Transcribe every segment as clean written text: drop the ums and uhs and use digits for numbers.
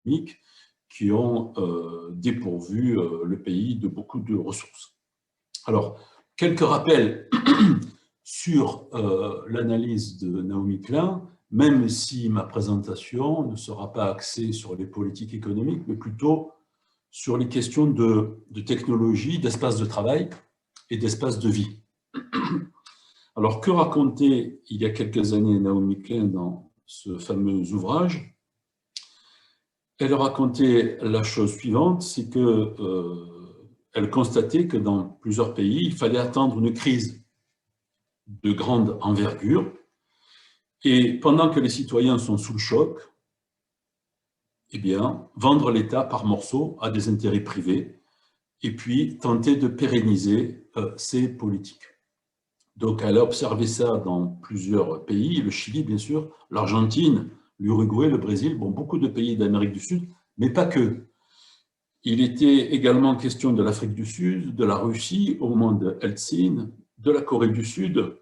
économiques qui ont dépourvu le pays de beaucoup de ressources. Alors, quelques rappels sur l'analyse de Naomi Klein, même si ma présentation ne sera pas axée sur les politiques économiques, mais plutôt sur les questions de technologie, d'espace de travail et d'espace de vie. Alors, que racontait il y a quelques années Naomi Klein dans ce fameux ouvrage? Elle racontait la chose suivante, c'est qu'elle constatait que dans plusieurs pays, il fallait attendre une crise de grande envergure, et pendant que les citoyens sont sous le choc, eh bien, vendre l'État par morceaux à des intérêts privés, et puis tenter de pérenniser ces politiques. Donc, elle a observé ça dans plusieurs pays, le Chili, bien sûr, l'Argentine, l'Uruguay, le Brésil, bon, beaucoup de pays d'Amérique du Sud, mais pas que. Il était également question de l'Afrique du Sud, de la Russie, au moment de Helsinki, de la Corée du Sud,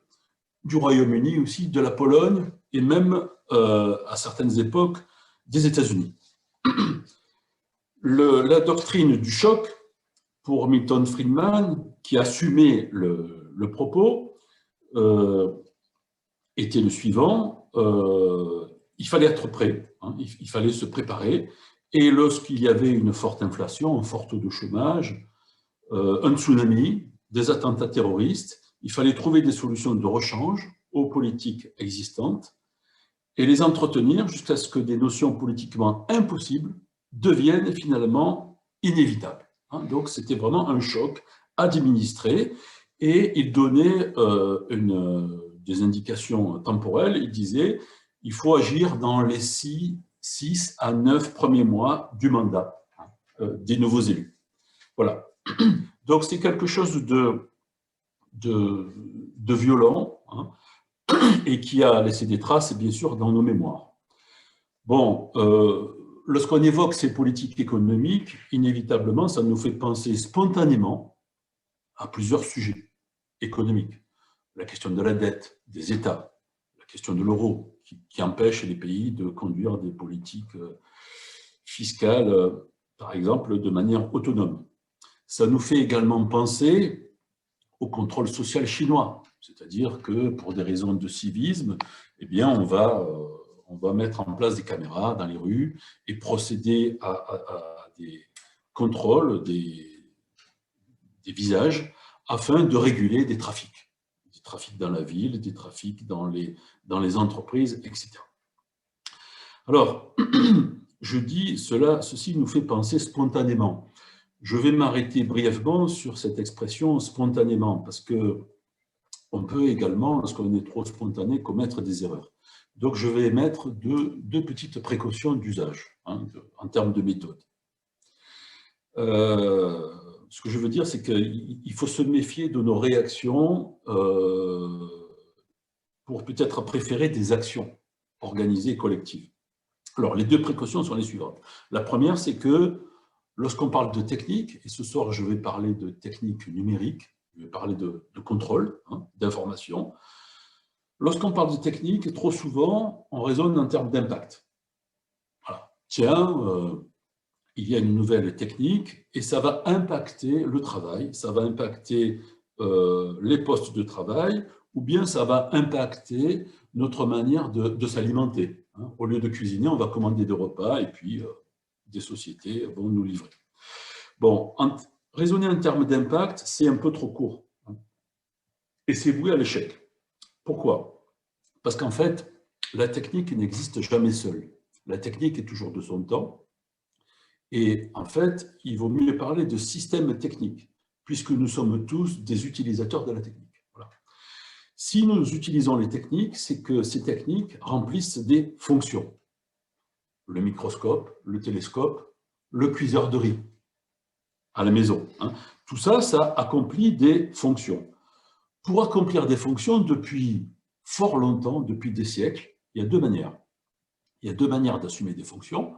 du Royaume-Uni aussi, de la Pologne, et même, à certaines époques, des États-Unis. La doctrine du choc, pour Milton Friedman, qui assumait le propos, était le suivant, il fallait être prêt, hein, il fallait se préparer, et lorsqu'il y avait une forte inflation, un fort taux de chômage, un tsunami, des attentats terroristes, il fallait trouver des solutions de rechange aux politiques existantes et les entretenir jusqu'à ce que des notions politiquement impossibles deviennent finalement inévitables. Hein, donc c'était vraiment un choc administré, et il donnait des indications temporelles. Il disait il faut agir dans les 6 à 9 premiers mois du mandat des nouveaux élus. Voilà. Donc c'est quelque chose de violent, hein, et qui a laissé des traces, bien sûr, dans nos mémoires. Bon, lorsqu'on évoque ces politiques économiques, inévitablement, ça nous fait penser spontanément à plusieurs sujets économiques. La question de la dette des États, la question de l'euro, qui empêche les pays de conduire des politiques fiscales, par exemple, de manière autonome. Ça nous fait également penser au contrôle social chinois, c'est-à-dire que pour des raisons de civisme, eh bien, on va mettre en place des caméras dans les rues et procéder à des contrôles des visages afin de réguler des trafics dans la ville, des trafics dans les entreprises, etc. Alors, je dis ceci nous fait penser spontanément. Je vais m'arrêter brièvement sur cette expression spontanément, parce qu'on peut également, lorsqu'on est trop spontané, commettre des erreurs. Donc, je vais émettre deux petites précautions d'usage, hein, en termes de méthode. Ce que je veux dire, c'est qu'il faut se méfier de nos réactions pour peut-être préférer des actions organisées et collectives. Alors, les deux précautions sont les suivantes. La première, c'est que lorsqu'on parle de technique, et ce soir je vais parler de technique numérique, je vais parler de contrôle, hein, d'information, lorsqu'on parle de technique, trop souvent, on raisonne en termes d'impact. Voilà. Tiens, il y a une nouvelle technique et ça va impacter le travail, ça va impacter les postes de travail, ou bien ça va impacter notre manière de s'alimenter. Hein. Au lieu de cuisiner, on va commander des repas et puis des sociétés vont nous livrer. Bon, raisonner en termes d'impact, c'est un peu trop court. Hein. Et c'est voué à l'échec. Pourquoi? Parce qu'en fait, la technique n'existe jamais seule. La technique est toujours de son temps. Et en fait, il vaut mieux parler de système technique, puisque nous sommes tous des utilisateurs de la technique. Voilà. Si nous utilisons les techniques, c'est que ces techniques remplissent des fonctions. Le microscope, le télescope, le cuiseur de riz à la maison. Hein. Tout ça, ça accomplit des fonctions. Pour accomplir des fonctions, depuis fort longtemps, depuis des siècles, il y a deux manières. Il y a deux manières d'assumer des fonctions.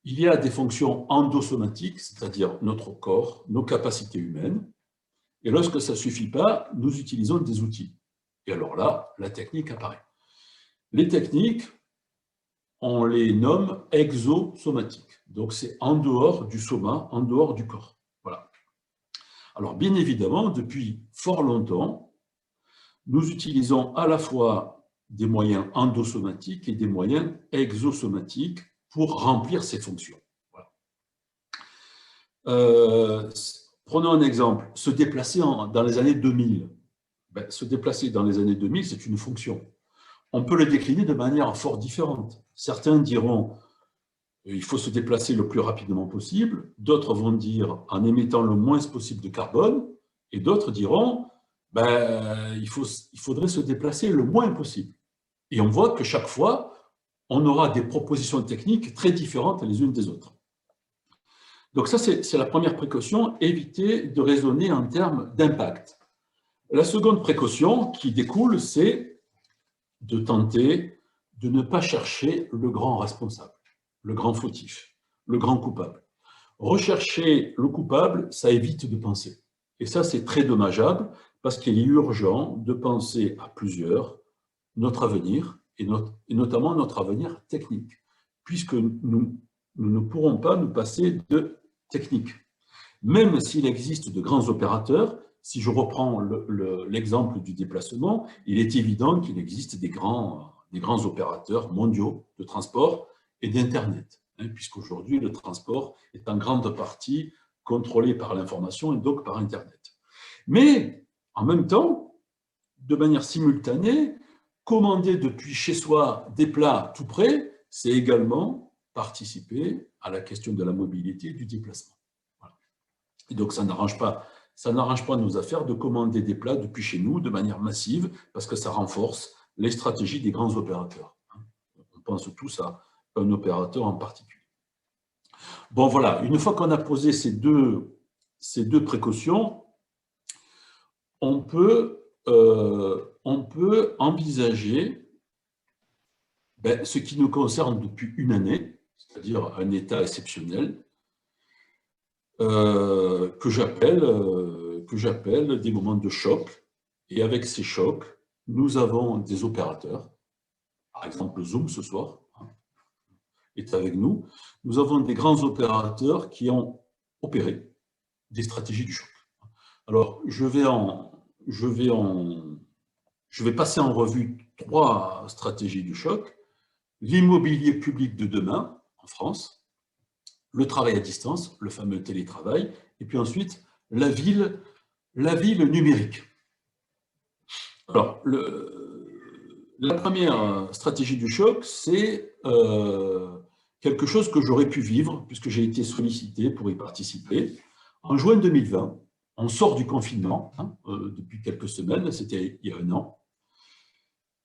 Il y a des fonctions endosomatiques, c'est-à-dire notre corps, nos capacités humaines. Et lorsque ça ne suffit pas, nous utilisons des outils. Et alors là, la technique apparaît. Les techniques, on les nomme exosomatiques. Donc, c'est en dehors du soma, en dehors du corps. Voilà. Alors, bien évidemment, depuis fort longtemps, nous utilisons à la fois des moyens endosomatiques et des moyens exosomatiques pour remplir ces fonctions. Voilà. Prenons un exemple, se déplacer dans les années 2000. Ben, se déplacer dans les années 2000, c'est une fonction. On peut le décliner de manière fort différente. Certains diront il faut se déplacer le plus rapidement possible, d'autres vont dire en émettant le moins possible de carbone, et d'autres diront ben, il faudrait se déplacer le moins possible. Et on voit que chaque fois, on aura des propositions techniques très différentes les unes des autres. Donc ça, c'est la première précaution, éviter de raisonner en termes d'impact. La seconde précaution qui découle, c'est de tenter de ne pas chercher le grand responsable, le grand fautif, le grand coupable. Rechercher le coupable, ça évite de penser. Et ça, c'est très dommageable parce qu'il est urgent de penser à plusieurs notre avenir et notamment notre avenir technique, puisque nous ne pourrons pas nous passer de technique. Même s'il existe de grands opérateurs, si je reprends l'exemple du déplacement, il est évident qu'il existe des grands opérateurs mondiaux de transport et d'Internet, puisqu'aujourd'hui, le transport est en grande partie contrôlé par l'information et donc par Internet. Mais, en même temps, de manière simultanée, commander depuis chez soi des plats tout près, c'est également participer à la question de la mobilité et du déplacement. Voilà. Et donc, ça n'arrange pas nos affaires de commander des plats depuis chez nous de manière massive, parce que ça renforce les stratégies des grands opérateurs. On pense tous à un opérateur en particulier. Bon, voilà, une fois qu'on a posé ces deux précautions, on peut envisager ce qui nous concerne depuis une année, c'est-à-dire un état exceptionnel, que j'appelle des moments de choc. Et avec ces chocs, nous avons des opérateurs, par exemple Zoom ce soir, est avec nous. Nous avons des grands opérateurs qui ont opéré des stratégies du choc. Alors, je vais passer en revue 3 stratégies du choc. L'immobilier public de demain, en France, le travail à distance, le fameux télétravail, et puis ensuite, la ville numérique. Alors, la première stratégie du choc, c'est quelque chose que j'aurais pu vivre, puisque j'ai été sollicité pour y participer. En juin 2020, on sort du confinement, depuis quelques semaines, c'était il y a 1 an,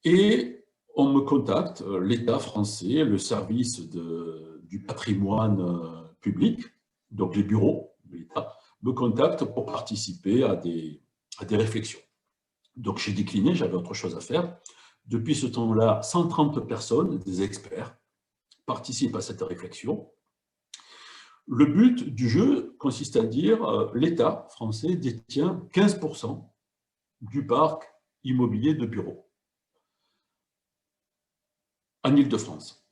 et on me contacte, l'État français, le service du patrimoine public, donc les bureaux de l'État, me contactent pour participer à des réflexions. Donc j'ai décliné, j'avais autre chose à faire. Depuis ce temps-là, 130 personnes, des experts, participent à cette réflexion. Le but du jeu consiste à dire l'État français détient 15% du parc immobilier de bureaux en Île-de-France.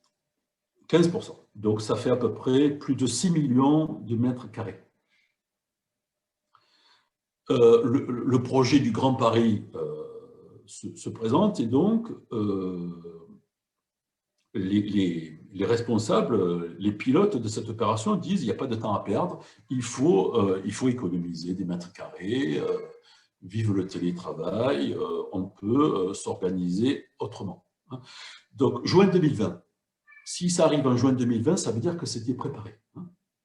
15%. Donc ça fait à peu près plus de 6 millions de mètres carrés. Le projet du Grand Paris se présente et donc les responsables, les pilotes de cette opération disent il n'y a pas de temps à perdre, il faut économiser des mètres carrés, vive le télétravail, on peut s'organiser autrement. Donc, juin 2020. Si ça arrive en juin 2020, ça veut dire que c'était préparé.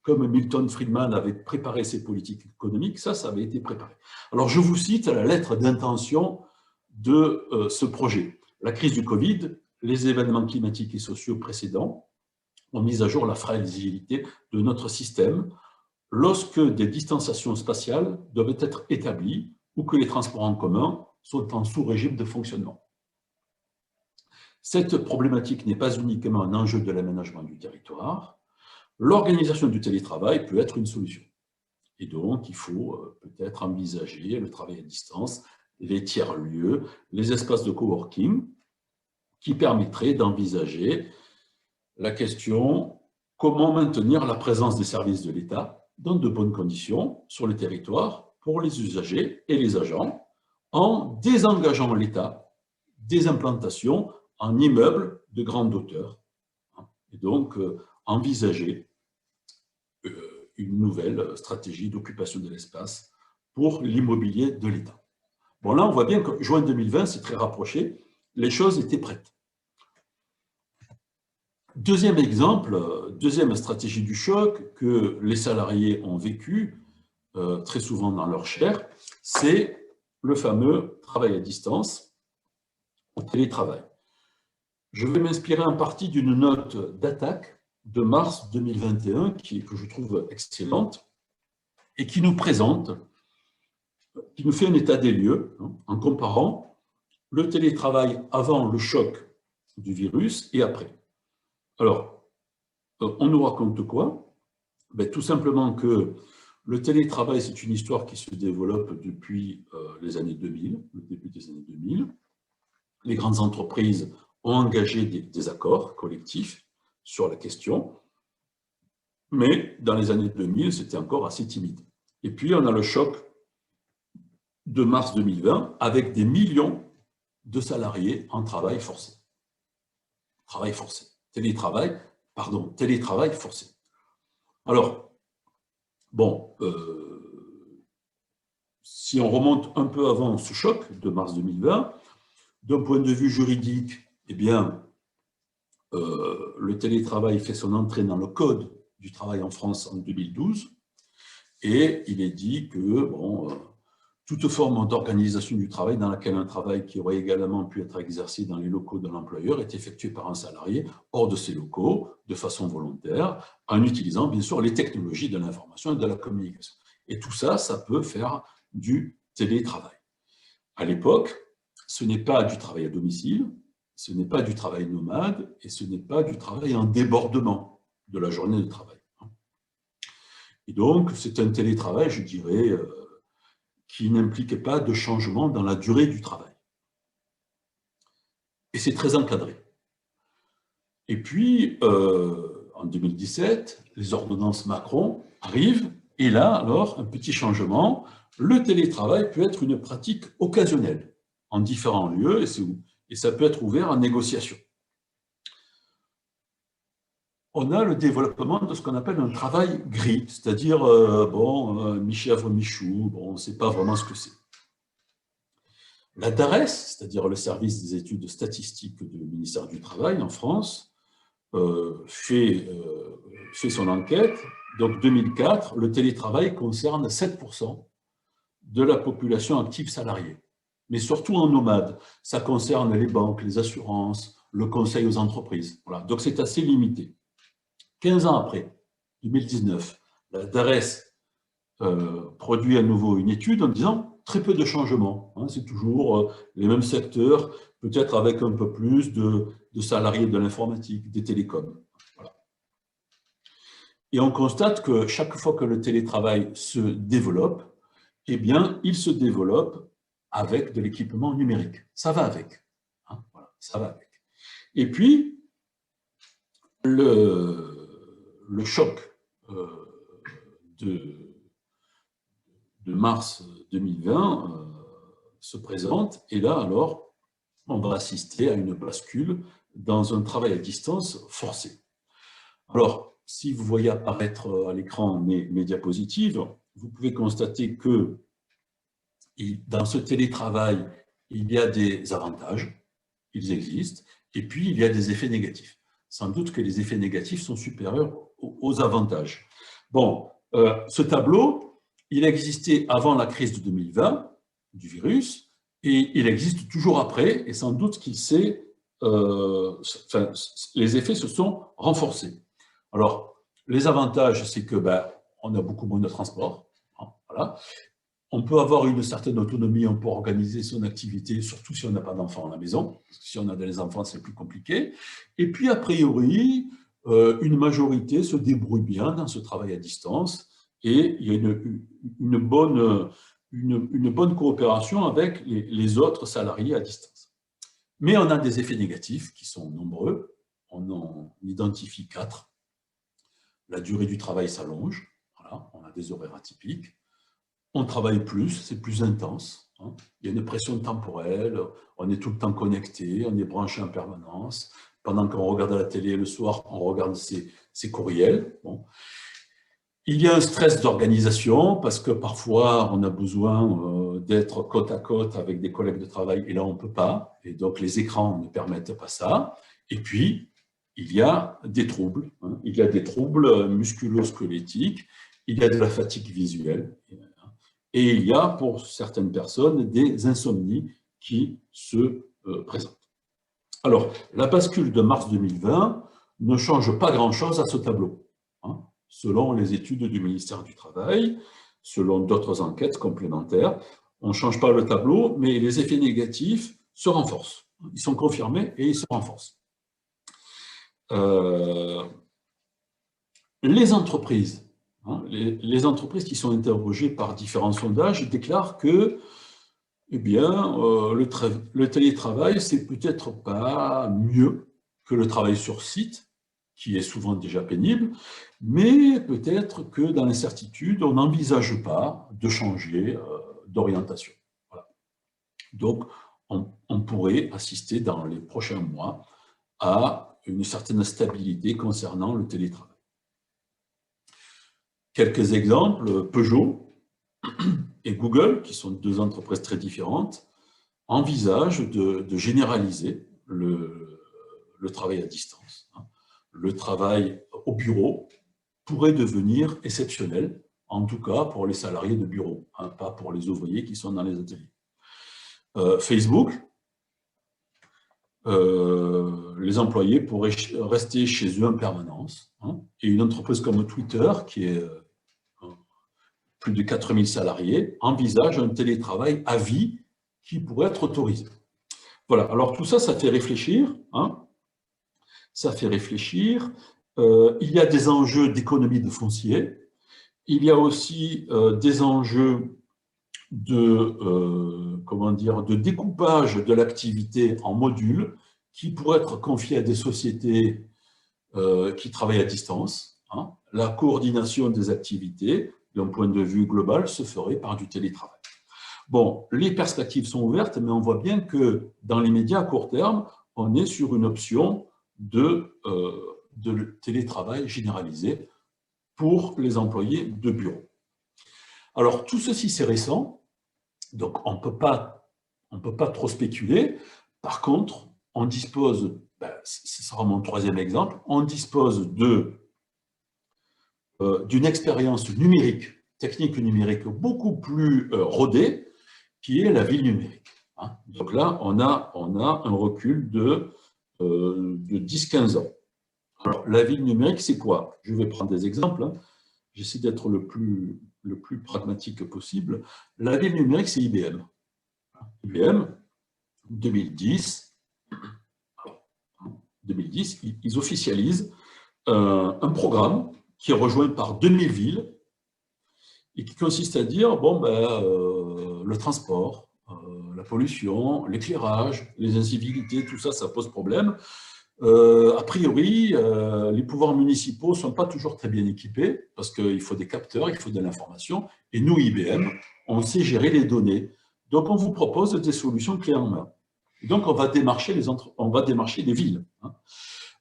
Comme Milton Friedman avait préparé ses politiques économiques, ça avait été préparé. Alors, je vous cite la lettre d'intention de ce projet. La crise du Covid, les événements climatiques et sociaux précédents ont mis à jour la fragilité de notre système lorsque des distanciations spatiales doivent être établies ou que les transports en commun sont en sous-régime de fonctionnement. Cette problématique n'est pas uniquement un enjeu de l'aménagement du territoire. L'organisation du télétravail peut être une solution. Et donc, il faut peut-être envisager le travail à distance, les tiers-lieux, les espaces de coworking qui permettraient d'envisager la question, comment maintenir la présence des services de l'État dans de bonnes conditions sur le territoire pour les usagers et les agents, en désengageant l'État des implantations en immeubles de grande hauteur. Et donc, envisager une nouvelle stratégie d'occupation de l'espace pour l'immobilier de l'État. Bon, là, on voit bien que juin 2020, c'est très rapproché, les choses étaient prêtes. Deuxième exemple, deuxième stratégie du choc que les salariés ont vécu très souvent dans leur chair, c'est le fameux travail à distance, télétravail. Je vais m'inspirer en partie d'une note d'attaque de mars 2021 que je trouve excellente et qui nous présente, qui nous fait un état des lieux en comparant le télétravail avant le choc du virus et après. Alors, on nous raconte quoi? Ben, tout simplement que le télétravail, c'est une histoire qui se développe depuis les années 2000, le début des années 2000. Les grandes entreprises ont engagé des accords collectifs sur la question, mais dans les années 2000, c'était encore assez timide. Et puis, on a le choc de mars 2020 avec des millions de salariés en travail forcé. Travail forcé. Télétravail forcé. Alors, bon, si on remonte un peu avant ce choc de mars 2020, d'un point de vue juridique, eh bien, le télétravail fait son entrée dans le Code du travail en France en 2012, et il est dit que bon, toute forme d'organisation du travail dans laquelle un travail qui aurait également pu être exercé dans les locaux de l'employeur est effectué par un salarié hors de ses locaux, de façon volontaire, en utilisant bien sûr les technologies de l'information et de la communication. Et tout ça, ça peut faire du télétravail. À l'époque, ce n'est pas du travail à domicile, ce n'est pas du travail nomade et ce n'est pas du travail en débordement de la journée de travail. Et donc, c'est un télétravail, je dirais, qui n'impliquait pas de changement dans la durée du travail. Et c'est très encadré. Et puis, en 2017, les ordonnances Macron arrivent, et là, alors, un petit changement, le télétravail peut être une pratique occasionnelle en différents lieux, et ça peut être ouvert en négociation. On a le développement de ce qu'on appelle un travail gris, c'est-à-dire, mi-chèvre, mi-chou, bon, on ne sait pas vraiment ce que c'est. La DARES, c'est-à-dire le service des études statistiques du ministère du Travail en France, fait son enquête. Donc, 2004, le télétravail concerne 7% de la population active salariée, mais surtout en nomade. Ça concerne les banques, les assurances, le conseil aux entreprises. Voilà. Donc, c'est assez limité. 15 ans après, 2019, la DARES produit à nouveau une étude en disant très peu de changements. Hein, c'est toujours les mêmes secteurs, peut-être avec un peu plus de salariés de l'informatique, des télécoms. Voilà. Et on constate que chaque fois que le télétravail se développe, eh bien, il se développe avec de l'équipement numérique. Ça va avec. Hein, voilà, ça va avec. Et puis, le choc de mars 2020 se présente, et là, alors, on va assister à une bascule dans un travail à distance forcé. Alors, si vous voyez apparaître à l'écran mes diapositives, vous pouvez constater que dans ce télétravail, il y a des avantages, ils existent, et puis il y a des effets négatifs. Sans doute que les effets négatifs sont supérieurs aux avantages. Bon, ce tableau, il existait avant la crise de 2020, du virus, et il existe toujours après, et sans doute qu'il les effets se sont renforcés. Alors, les avantages, c'est que on a beaucoup moins de transport, hein, voilà. On peut avoir une certaine autonomie, on peut organiser son activité, surtout si on n'a pas d'enfants à la maison, parce que si on a des enfants, c'est plus compliqué. Et puis, a priori, une majorité se débrouille bien dans ce travail à distance, et il y a une bonne coopération avec les autres salariés à distance. Mais on a des effets négatifs qui sont nombreux, on en identifie 4. La durée du travail s'allonge, voilà, on a des horaires atypiques. On travaille plus, c'est plus intense. Hein. Il y a une pression temporelle, on est tout le temps connecté, on est branché en permanence. Pendant qu'on regarde la télé le soir, on regarde ses courriels. Bon. Il y a un stress d'organisation parce que parfois on a besoin d'être côte à côte avec des collègues de travail et là on ne peut pas. Et donc les écrans ne permettent pas ça. Et puis il y a des troubles. Hein. Il y a des troubles musculo-squelettiques, il y a de la fatigue visuelle. Et il y a pour certaines personnes des insomnies qui se présentent. Alors, la bascule de mars 2020 ne change pas grand-chose à ce tableau, hein, selon les études du ministère du Travail, selon d'autres enquêtes complémentaires. On ne change pas le tableau, mais les effets négatifs se renforcent. Ils sont confirmés et ils se renforcent. Les entreprises, hein, les entreprises qui sont interrogées par différents sondages déclarent que eh bien, le télétravail, c'est peut-être pas mieux que le travail sur site, qui est souvent déjà pénible, mais peut-être que dans l'incertitude, on n'envisage pas de changer d'orientation. Voilà. Donc, on pourrait assister dans les prochains mois à une certaine stabilité concernant le télétravail. Quelques exemples, Peugeot et Google, qui sont deux entreprises très différentes, envisagent de généraliser le travail à distance. Le travail au bureau pourrait devenir exceptionnel, en tout cas pour les salariés de bureau, hein, pas pour les ouvriers qui sont dans les ateliers. Facebook, les employés pourraient rester chez eux en permanence, hein, et une entreprise comme Twitter, qui est plus de 4000 salariés, envisage un télétravail à vie qui pourrait être autorisé. Voilà, alors tout ça, ça fait réfléchir. Hein, ça fait réfléchir. Il y a des enjeux d'économie de foncier. Il y a aussi des enjeux de découpage de l'activité en modules qui pourraient être confiés à des sociétés qui travaillent à distance. Hein. La coordination des activités, d'un point de vue global, se ferait par du télétravail. Bon, les perspectives sont ouvertes, mais on voit bien que dans les médias à court terme, on est sur une option de télétravail généralisé pour les employés de bureau. Alors, tout ceci, c'est récent, donc on ne peut pas trop spéculer. Par contre, on dispose, ce sera mon troisième exemple, on dispose d'une expérience numérique, technique numérique beaucoup plus rodée, qui est la ville numérique. Hein. Donc là, on a un recul de 10-15 ans. Alors, la ville numérique, c'est quoi? Je vais prendre des exemples. Hein. J'essaie d'être le plus pragmatique possible. La ville numérique, c'est IBM. IBM, 2010, ils officialisent un programme qui est rejoint par 2000 villes et qui consiste à dire, bon, le transport, la pollution, l'éclairage, les incivilités, tout ça, ça pose problème. A priori, les pouvoirs municipaux ne sont pas toujours très bien équipés parce qu'il faut des capteurs, il faut de l'information. Et nous, IBM, on sait gérer les données. Donc, on vous propose des solutions clés en main. Donc, on va démarcher les villes.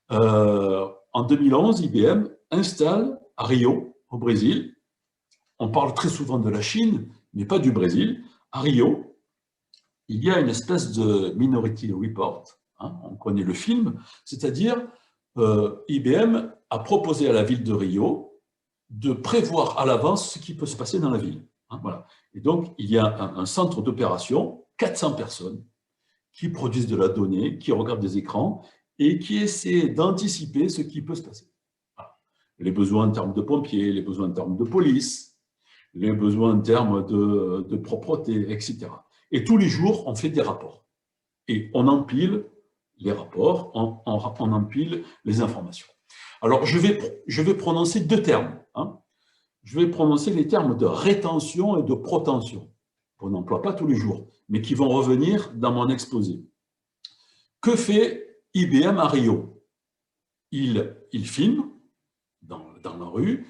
En 2011, IBM installe à Rio, au Brésil, on parle très souvent de la Chine, mais pas du Brésil. À Rio, il y a une espèce de Minority Report, hein, on connaît le film, c'est-à-dire IBM a proposé à la ville de Rio de prévoir à l'avance ce qui peut se passer dans la ville. Hein, voilà. Et donc, il y a un centre d'opération, 400 personnes, qui produisent de la donnée, qui regardent des écrans et qui essaient d'anticiper ce qui peut se passer. Voilà. Les besoins en termes de pompiers, les besoins en termes de police, les besoins en termes de propreté, etc. Et tous les jours, on fait des rapports. Et on empile les rapports, on empile les informations. Alors, je vais prononcer deux termes. Hein. Je vais prononcer les termes de rétention et de protention, qu'on n'emploie pas tous les jours, mais qui vont revenir dans mon exposé. Que fait IBM à Rio? ils filment dans la rue,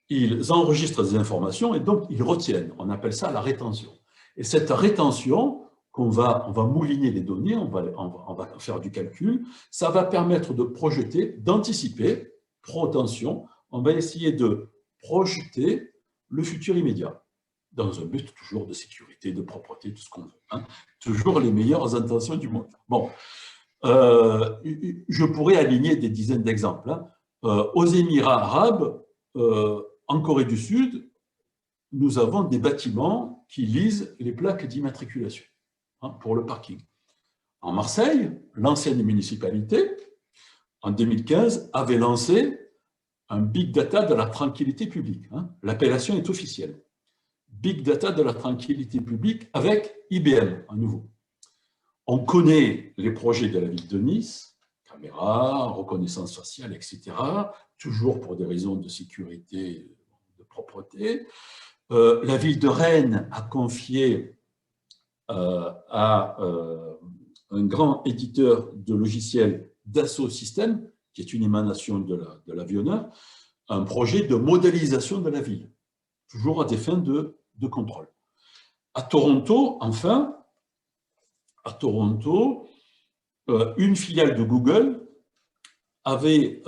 ils enregistrent des informations et donc ils retiennent. On appelle ça la rétention. Et cette rétention, on va mouliner les données, on va faire du calcul, ça va permettre de projeter, d'anticiper, attention, on va essayer de projeter le futur immédiat, dans un but toujours de sécurité, de propreté, tout ce qu'on veut. Hein. Toujours les meilleures intentions du monde. Bon, je pourrais aligner des dizaines d'exemples. Hein. Aux Émirats arabes, en Corée du Sud, nous avons des bâtiments qui lisent les plaques d'immatriculation pour le parking. En Marseille, l'ancienne municipalité, en 2015, avait lancé un Big Data de la tranquillité publique. Hein. L'appellation est officielle. Big Data de la tranquillité publique avec IBM, à nouveau. On connaît les projets de la ville de Nice, caméras, reconnaissance faciale, etc., toujours pour des raisons de sécurité, de propreté. La ville de Rennes a confié à un grand éditeur de logiciels Dassault Systèmes, qui est une émanation de l'avionneur, un projet de modélisation de la ville, toujours à des fins de contrôle. À Toronto, enfin, une filiale de Google avait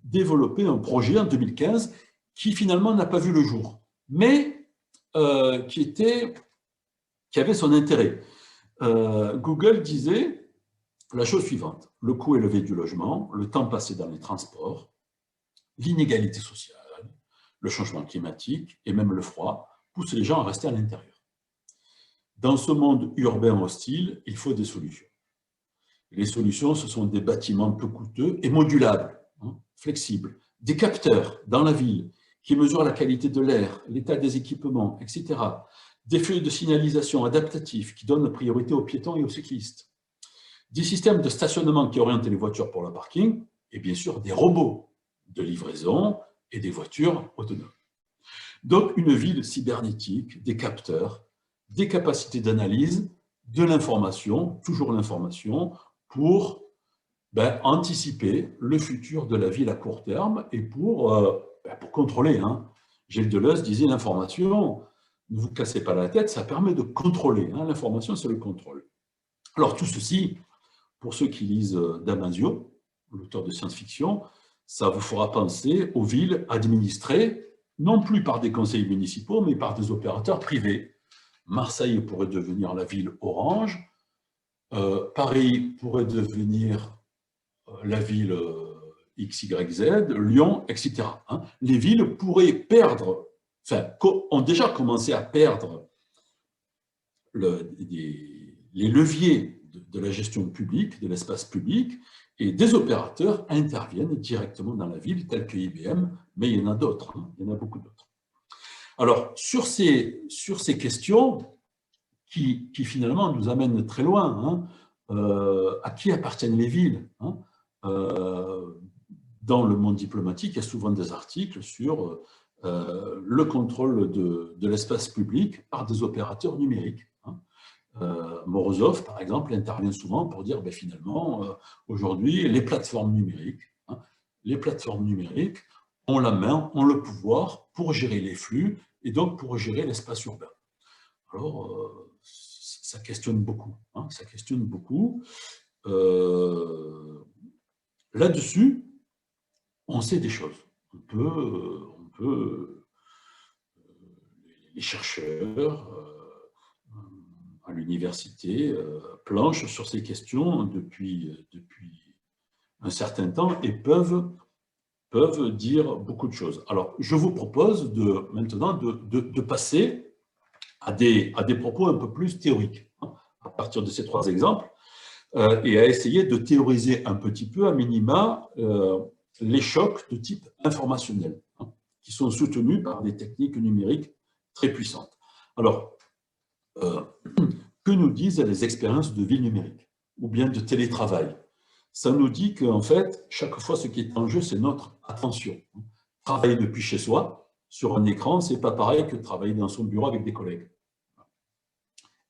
développé un projet en 2015 qui finalement n'a pas vu le jour, mais qui avait son intérêt. Google disait la chose suivante: le coût élevé du logement, le temps passé dans les transports, l'inégalité sociale, le changement climatique et même le froid poussent les gens à rester à l'intérieur. Dans ce monde urbain hostile, il faut des solutions. Les solutions, ce sont des bâtiments peu coûteux et modulables, hein, flexibles, des capteurs dans la ville qui mesurent la qualité de l'air, l'état des équipements, etc. Des feux de signalisation adaptatifs qui donnent priorité aux piétons et aux cyclistes. Des systèmes de stationnement qui orientent les voitures pour le parking et bien sûr des robots de livraison et des voitures autonomes. Donc une ville cybernétique, des capteurs, des capacités d'analyse, de l'information, toujours l'information, pour anticiper le futur de la ville à court terme et pour contrôler. Hein. Gilles Deleuze disait l'information, ne vous cassez pas la tête, ça permet de contrôler. Hein. L'information, c'est le contrôle. Alors tout ceci, pour ceux qui lisent Damasio, l'auteur de science-fiction, ça vous fera penser aux villes administrées, non plus par des conseils municipaux, mais par des opérateurs privés. Marseille pourrait devenir la ville orange, Paris pourrait devenir la ville XYZ, Lyon, etc. Hein. Les villes pourraient perdre, ont déjà commencé à perdre les leviers de la gestion publique, de l'espace public, et des opérateurs interviennent directement dans la ville, tels que IBM, mais il y en a d'autres, hein, il y en a beaucoup d'autres. Alors, sur ces questions qui finalement nous amènent très loin, hein, à qui appartiennent les villes, hein, dans le monde diplomatique, il y a souvent des articles sur le contrôle de l'espace public par des opérateurs numériques. Hein. Morozov, par exemple, intervient souvent pour dire finalement, aujourd'hui, les plateformes numériques ont la main, ont le pouvoir pour gérer les flux et donc pour gérer l'espace urbain. Alors, ça questionne beaucoup. Hein, ça questionne beaucoup. Là-dessus, on sait des choses. Les chercheurs à l'université planchent sur ces questions depuis un certain temps et peuvent dire beaucoup de choses. Alors, je vous propose maintenant de passer à des propos un peu plus théoriques, hein, à partir de ces trois exemples, et à essayer de théoriser un petit peu, à minima, les chocs de type informationnel, hein, qui sont soutenus par des techniques numériques très puissantes. Alors, que nous disent les expériences de ville numérique, ou bien de télétravail? Ça nous dit qu'en fait, chaque fois, ce qui est en jeu, c'est notre attention. Travailler depuis chez soi, sur un écran, ce n'est pas pareil que travailler dans son bureau avec des collègues.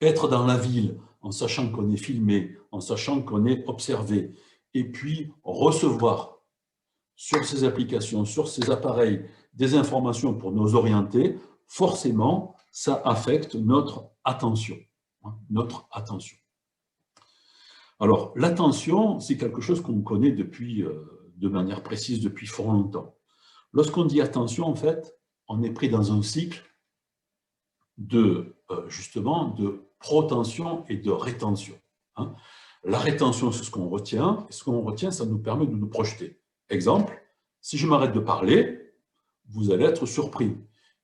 Être dans la ville, en sachant qu'on est filmé, en sachant qu'on est observé, et puis recevoir sur ces applications, sur ces appareils, des informations pour nous orienter, forcément, ça affecte notre attention. Notre attention. Alors, l'attention, c'est quelque chose qu'on connaît depuis, de manière précise depuis fort longtemps. Lorsqu'on dit attention, en fait, on est pris dans un cycle de, justement, de protension et de rétention. Hein. La rétention, c'est ce qu'on retient, et ce qu'on retient, ça nous permet de nous projeter. Exemple, si je m'arrête de parler, vous allez être surpris.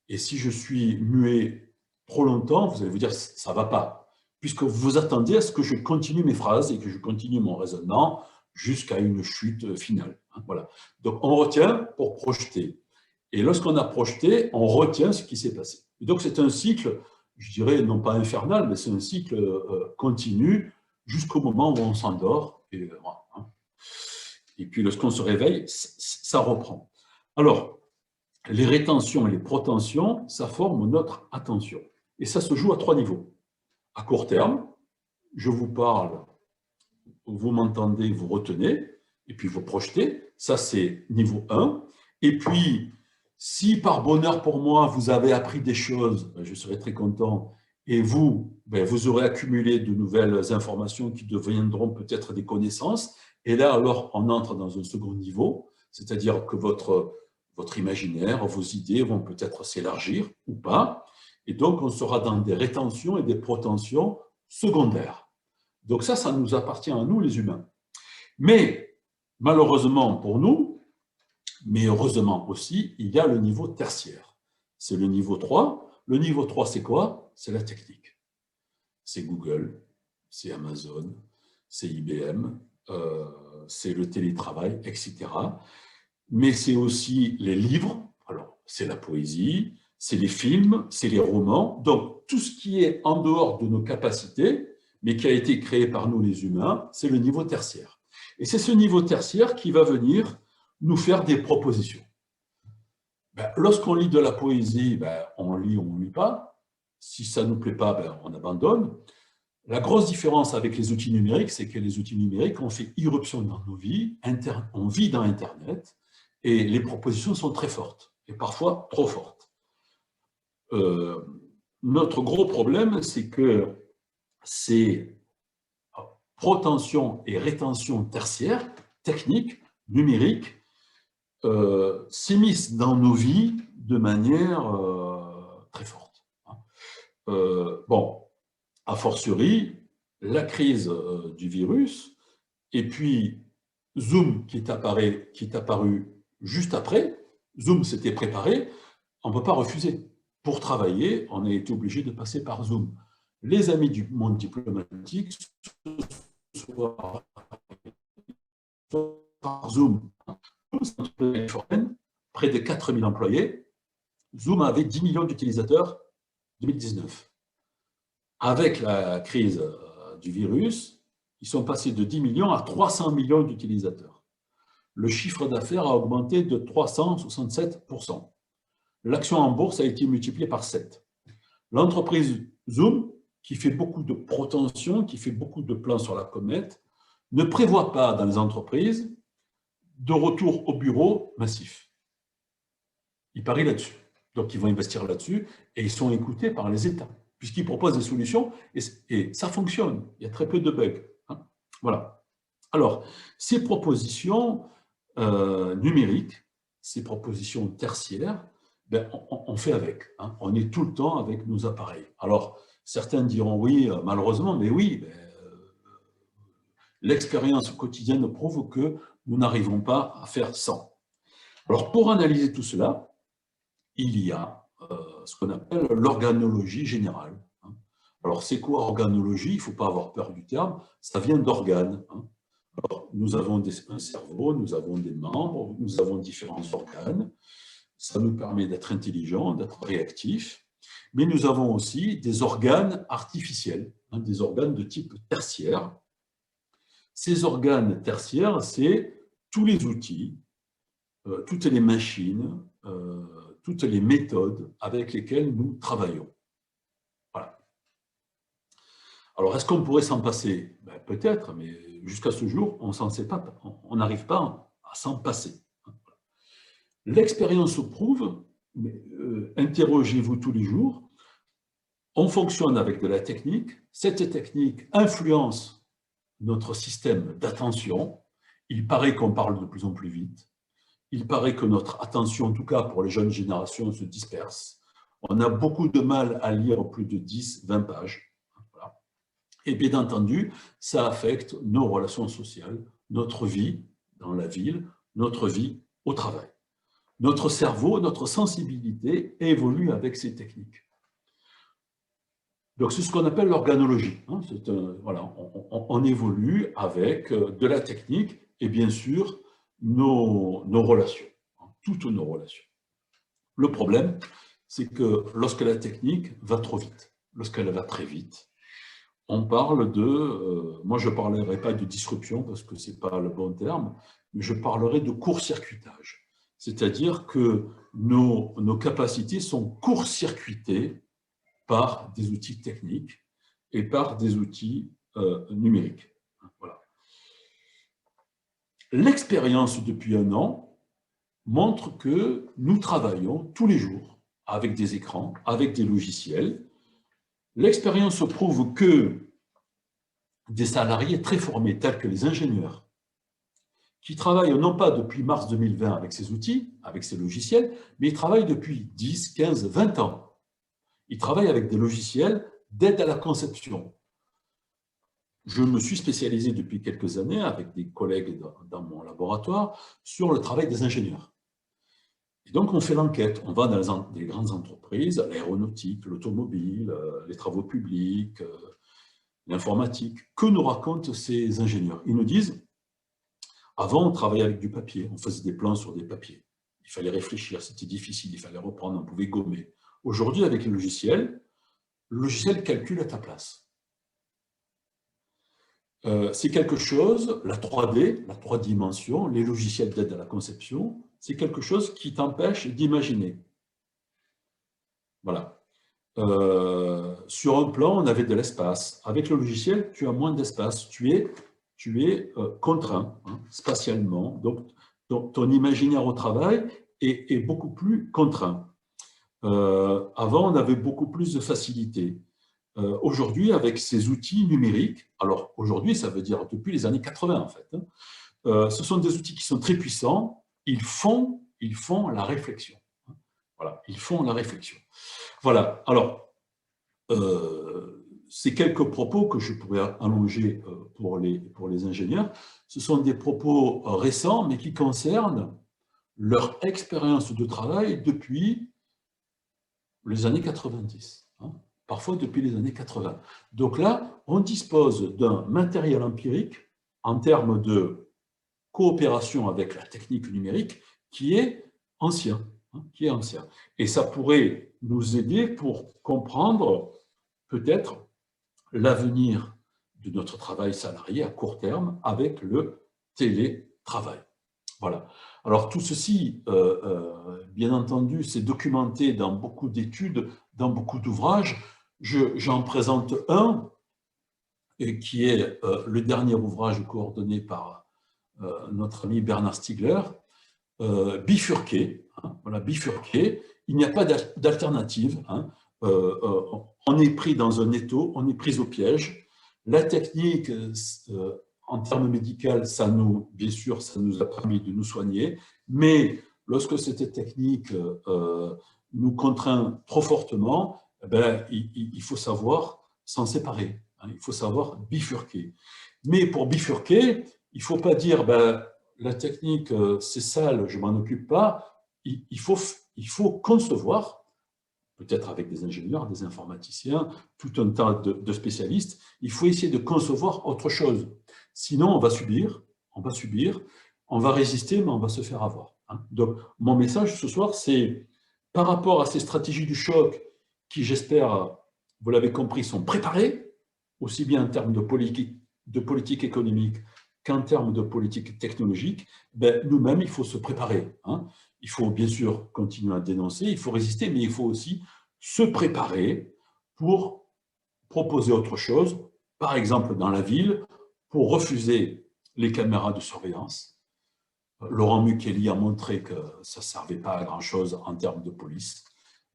Et si je suis muet trop longtemps, vous allez vous dire, ça ne va pas, puisque vous attendez à ce que je continue mes phrases et que je continue mon raisonnement jusqu'à une chute finale. Voilà. Donc, on retient pour projeter. Et lorsqu'on a projeté, on retient ce qui s'est passé. Et donc, c'est un cycle, je dirais, non pas infernal, mais c'est un cycle continu jusqu'au moment où on s'endort. Et puis, lorsqu'on se réveille, ça reprend. Alors, les rétentions et les protensions, ça forme notre attention. Et ça se joue à 3 niveaux. À court terme, je vous parle, vous m'entendez, vous retenez, et puis vous projetez. Ça, c'est niveau 1. Et puis, si par bonheur pour moi, vous avez appris des choses, je serai très content. Et vous, vous aurez accumulé de nouvelles informations qui deviendront peut-être des connaissances. Et là, alors, on entre dans un second niveau, c'est-à-dire que votre imaginaire, vos idées vont peut-être s'élargir ou pas. Et donc, on sera dans des rétentions et des protensions secondaires. Donc ça nous appartient à nous, les humains. Mais, malheureusement pour nous, mais heureusement aussi, il y a le niveau tertiaire. C'est le niveau 3. Le niveau 3, c'est quoi? C'est la technique. C'est Google, c'est Amazon, c'est IBM, c'est le télétravail, etc. Mais c'est aussi les livres, alors c'est la poésie, c'est les films, c'est les romans, donc tout ce qui est en dehors de nos capacités, mais qui a été créé par nous les humains, c'est le niveau tertiaire. Et c'est ce niveau tertiaire qui va venir nous faire des propositions. Lorsqu'on lit de la poésie, on lit ou on ne lit pas. Si ça ne nous plaît pas, on abandonne. La grosse différence avec les outils numériques, c'est que les outils numériques ont fait irruption dans nos vies, on vit dans Internet, et les propositions sont très fortes, et parfois trop fortes. Notre gros problème, c'est que ces protensions et rétentions tertiaires, techniques, numériques, s'immiscent dans nos vies de manière très forte. Bon, a fortiori, la crise du virus, et puis Zoom qui est apparu juste après. Zoom s'était préparé, on ne peut pas refuser. Pour travailler, on a été obligé de passer par Zoom. Les amis du monde diplomatique, soit par Zoom, près de 4000 employés, Zoom avait 10 millions d'utilisateurs en 2019. Avec la crise du virus, ils sont passés de 10 millions à 300 millions d'utilisateurs. Le chiffre d'affaires a augmenté de 367%. L'action en bourse a été multipliée par 7. L'entreprise Zoom, qui fait beaucoup de protensions, qui fait beaucoup de plans sur la comète, ne prévoit pas dans les entreprises de retour au bureau massif. Ils parient là-dessus. Donc, ils vont investir là-dessus et ils sont écoutés par les États, puisqu'ils proposent des solutions et ça fonctionne. Il y a très peu de bugs. Hein. Voilà. Alors, ces propositions numériques, ces propositions tertiaires, on fait avec. Hein. On est tout le temps avec nos appareils. Alors, certains diront oui, malheureusement, mais oui, l'expérience quotidienne prouve que nous n'arrivons pas à faire sans. Alors, pour analyser tout cela, il y a ce qu'on appelle l'organologie générale. Hein. Alors, c'est quoi organologie? Il ne faut pas avoir peur du terme, ça vient d'organes. Hein. Alors, nous avons un cerveau, nous avons des membres, nous avons différents organes. Ça nous permet d'être intelligents, d'être réactifs, mais nous avons aussi des organes artificiels, hein, des organes de type tertiaire. Ces organes tertiaires, c'est tous les outils, toutes les machines, toutes les méthodes avec lesquelles nous travaillons. Voilà. Alors, est-ce qu'on pourrait s'en passer? Peut-être, mais jusqu'à ce jour, on n'arrive pas à s'en passer. l'expérience prouve, interrogez-vous tous les jours, on fonctionne avec de la technique, cette technique influence notre système d'attention, il paraît qu'on parle de plus en plus vite, il paraît que notre attention, en tout cas pour les jeunes générations, se disperse, on a beaucoup de mal à lire plus de 10, 20 pages, voilà. Et bien entendu, ça affecte nos relations sociales, notre vie dans la ville, notre vie au travail. Notre cerveau, notre sensibilité évolue avec ces techniques. Donc, c'est ce qu'on appelle l'organologie. Hein. Voilà, on évolue avec de la technique et bien sûr nos relations, hein, toutes nos relations. Le problème, c'est que lorsque la technique va trop vite, lorsqu'elle va très vite, on parle de, moi je ne parlerai pas de disruption parce que ce n'est pas le bon terme, mais je parlerai de court-circuitage. C'est-à-dire que nos capacités sont court-circuitées par des outils techniques et par des outils numériques. Voilà. L'expérience depuis un an montre que nous travaillons tous les jours avec des écrans, avec des logiciels. L'expérience prouve que des salariés très formés, tels que les ingénieurs, qui travaillent non pas depuis mars 2020 avec ces outils, avec ces logiciels, mais ils travaillent depuis 10, 15, 20 ans. Ils travaillent avec des logiciels d'aide à la conception. Je me suis spécialisé depuis quelques années avec des collègues dans mon laboratoire sur le travail des ingénieurs. Et donc, on fait l'enquête. On va dans des grandes entreprises, l'aéronautique, l'automobile, les travaux publics, l'informatique. Que nous racontent ces ingénieurs? Ils nous disent, avant, on travaillait avec du papier. On faisait des plans sur des papiers. Il fallait réfléchir, c'était difficile, il fallait reprendre, on pouvait gommer. Aujourd'hui, avec le logiciel calcule à ta place. C'est quelque chose, la 3D, la 3 dimensions, les logiciels d'aide à la conception, c'est quelque chose qui t'empêche d'imaginer. Voilà. Sur un plan, on avait de l'espace. Avec le logiciel, tu as moins d'espace. Tu es contraint, hein, spatialement. Donc, ton imaginaire au travail est beaucoup plus contraint. Avant, on avait beaucoup plus de facilité. Aujourd'hui, avec ces outils numériques, alors aujourd'hui, ça veut dire depuis les années 80 en fait, hein, ce sont des outils qui sont très puissants, ils font la réflexion. Voilà, ils font la réflexion. Voilà, alors, ces quelques propos que je pourrais allonger pour les ingénieurs, ce sont des propos récents, mais qui concernent leur expérience de travail depuis les années 90. Hein, parfois depuis les années 80. Donc là, on dispose d'un matériel empirique en termes de coopération avec la technique numérique qui est ancien. Hein, qui est ancien. Et ça pourrait nous aider pour comprendre peut-être l'avenir de notre travail salarié à court terme avec le télétravail. Voilà. Alors tout ceci, bien entendu, c'est documenté dans beaucoup d'études, dans beaucoup d'ouvrages. J'en présente un, qui est le dernier ouvrage coordonné par notre ami Bernard Stiegler, bifurqué. Hein, voilà, bifurqué. Il n'y a pas d'alternative. Hein, on est pris dans un étau, on est pris au piège. La technique, en termes médicaux, bien sûr, ça nous a permis de nous soigner, mais lorsque cette technique nous contraint trop fortement, il faut savoir s'en séparer, hein, il faut savoir bifurquer. Mais pour bifurquer, il ne faut pas dire la technique, c'est sale, je ne m'en occupe pas. Il faut concevoir, peut-être avec des ingénieurs, des informaticiens, tout un tas de spécialistes, il faut essayer de concevoir autre chose. Sinon, on va subir, on va résister, mais on va se faire avoir. Hein. Donc, mon message ce soir, c'est par rapport à ces stratégies du choc qui, j'espère, vous l'avez compris, sont préparées, aussi bien en termes de politique économique qu'en termes de politique technologique, nous-mêmes, il faut se préparer. Hein. Il faut bien sûr continuer à dénoncer, il faut résister, mais il faut aussi se préparer pour proposer autre chose, par exemple dans la ville, pour refuser les caméras de surveillance, Laurent Mukeli a montré que ça ne servait pas à grand-chose en termes de police.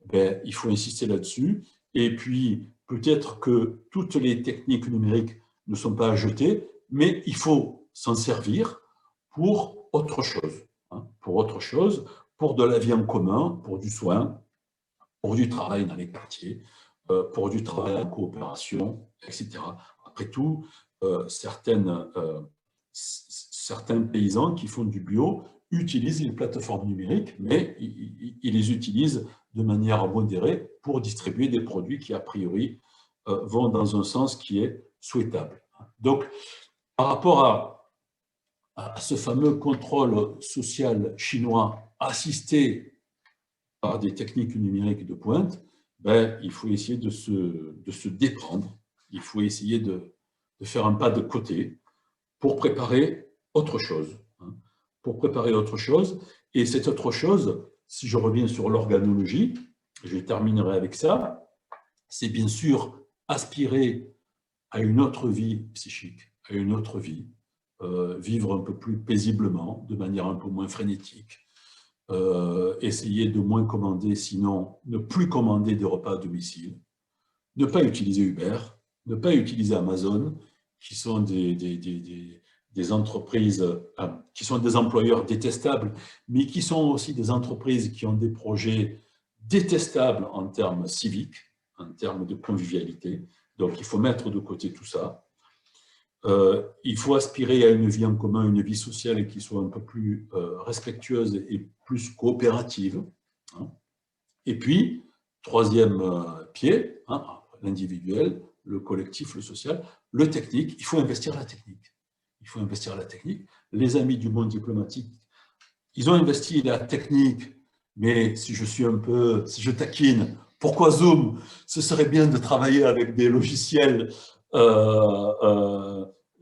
Ben, il faut insister là-dessus. Et puis, peut-être que toutes les techniques numériques ne sont pas à jeter, mais il faut s'en servir pour autre chose, hein, pour autre chose, pour de la vie en commun, pour du soin, pour du travail dans les quartiers, pour du travail en coopération, etc. Après tout, certains paysans qui font du bio utilisent les plateformes numériques, mais ils les utilisent de manière modérée pour distribuer des produits qui, a priori, vont dans un sens qui est souhaitable. Donc, par rapport à ce fameux contrôle social chinois assisté par des techniques numériques de pointe, ben, il faut essayer de se déprendre, il faut essayer de faire un pas de côté pour préparer autre chose. Hein, pour préparer autre chose. Et cette autre chose, si je reviens sur l'organologie, je terminerai avec ça, c'est bien sûr aspirer à une autre vie psychique, à une autre vie, vivre un peu plus paisiblement, de manière un peu moins frénétique, essayer de moins commander, sinon ne plus commander des repas à domicile, ne pas utiliser Uber, ne pas utiliser Amazon, qui sont des entreprises, qui sont des employeurs détestables, mais qui sont aussi des entreprises qui ont des projets détestables en termes civiques, en termes de convivialité. Donc, il faut mettre de côté tout ça. Il faut aspirer à une vie en commun, une vie sociale qui soit un peu plus respectueuse et plus coopérative. Hein. Et puis, troisième pied, hein, l'individuel, le collectif, le social, le technique, il faut investir la technique. Il faut investir la technique. Les amis du monde diplomatique, ils ont investi la technique, mais si je taquine, pourquoi Zoom? Ce serait bien de travailler avec des logiciels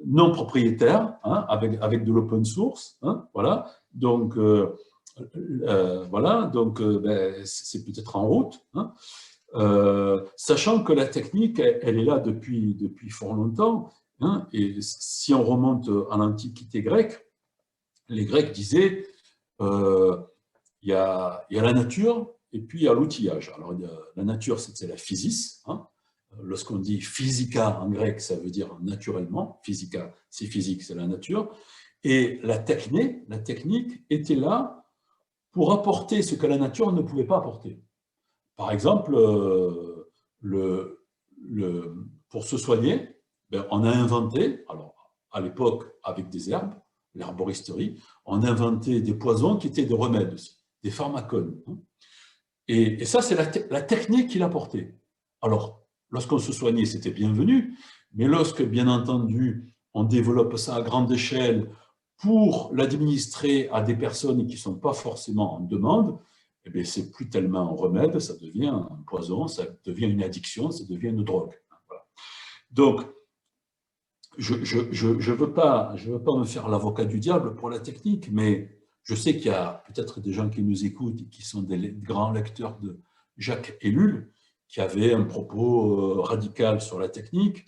non propriétaires, hein, avec de l'open source, hein, voilà. Donc, voilà, donc ben, c'est peut-être en route, hein. Sachant que la technique, elle est là depuis fort longtemps, hein, et si on remonte à l'Antiquité grecque, les Grecs disaient il y a la nature et puis il y a l'outillage. Alors, la nature, c'est la physis. Hein. Lorsqu'on dit physica en grec, ça veut dire naturellement. Physica, c'est physique, c'est la nature. Et la technique était là pour apporter ce que la nature ne pouvait pas apporter. Par exemple, pour se soigner, ben, on a inventé, alors à l'époque avec des herbes, l'herboristerie, on a inventé des poisons qui étaient des remèdes aussi, des pharmacones. Hein. Et ça, c'est la technique qu'il apportait. Alors, lorsqu'on se soignait, c'était bienvenu, mais lorsque, bien entendu, on développe ça à grande échelle pour l'administrer à des personnes qui ne sont pas forcément en demande, eh bien, c'est plus tellement un remède, ça devient un poison, ça devient une addiction, ça devient une drogue. Voilà. Donc, je ne veux pas me faire l'avocat du diable pour la technique, mais je sais qu'il y a peut-être des gens qui nous écoutent et qui sont des grands lecteurs de Jacques Ellul, qui avait un propos radical sur la technique,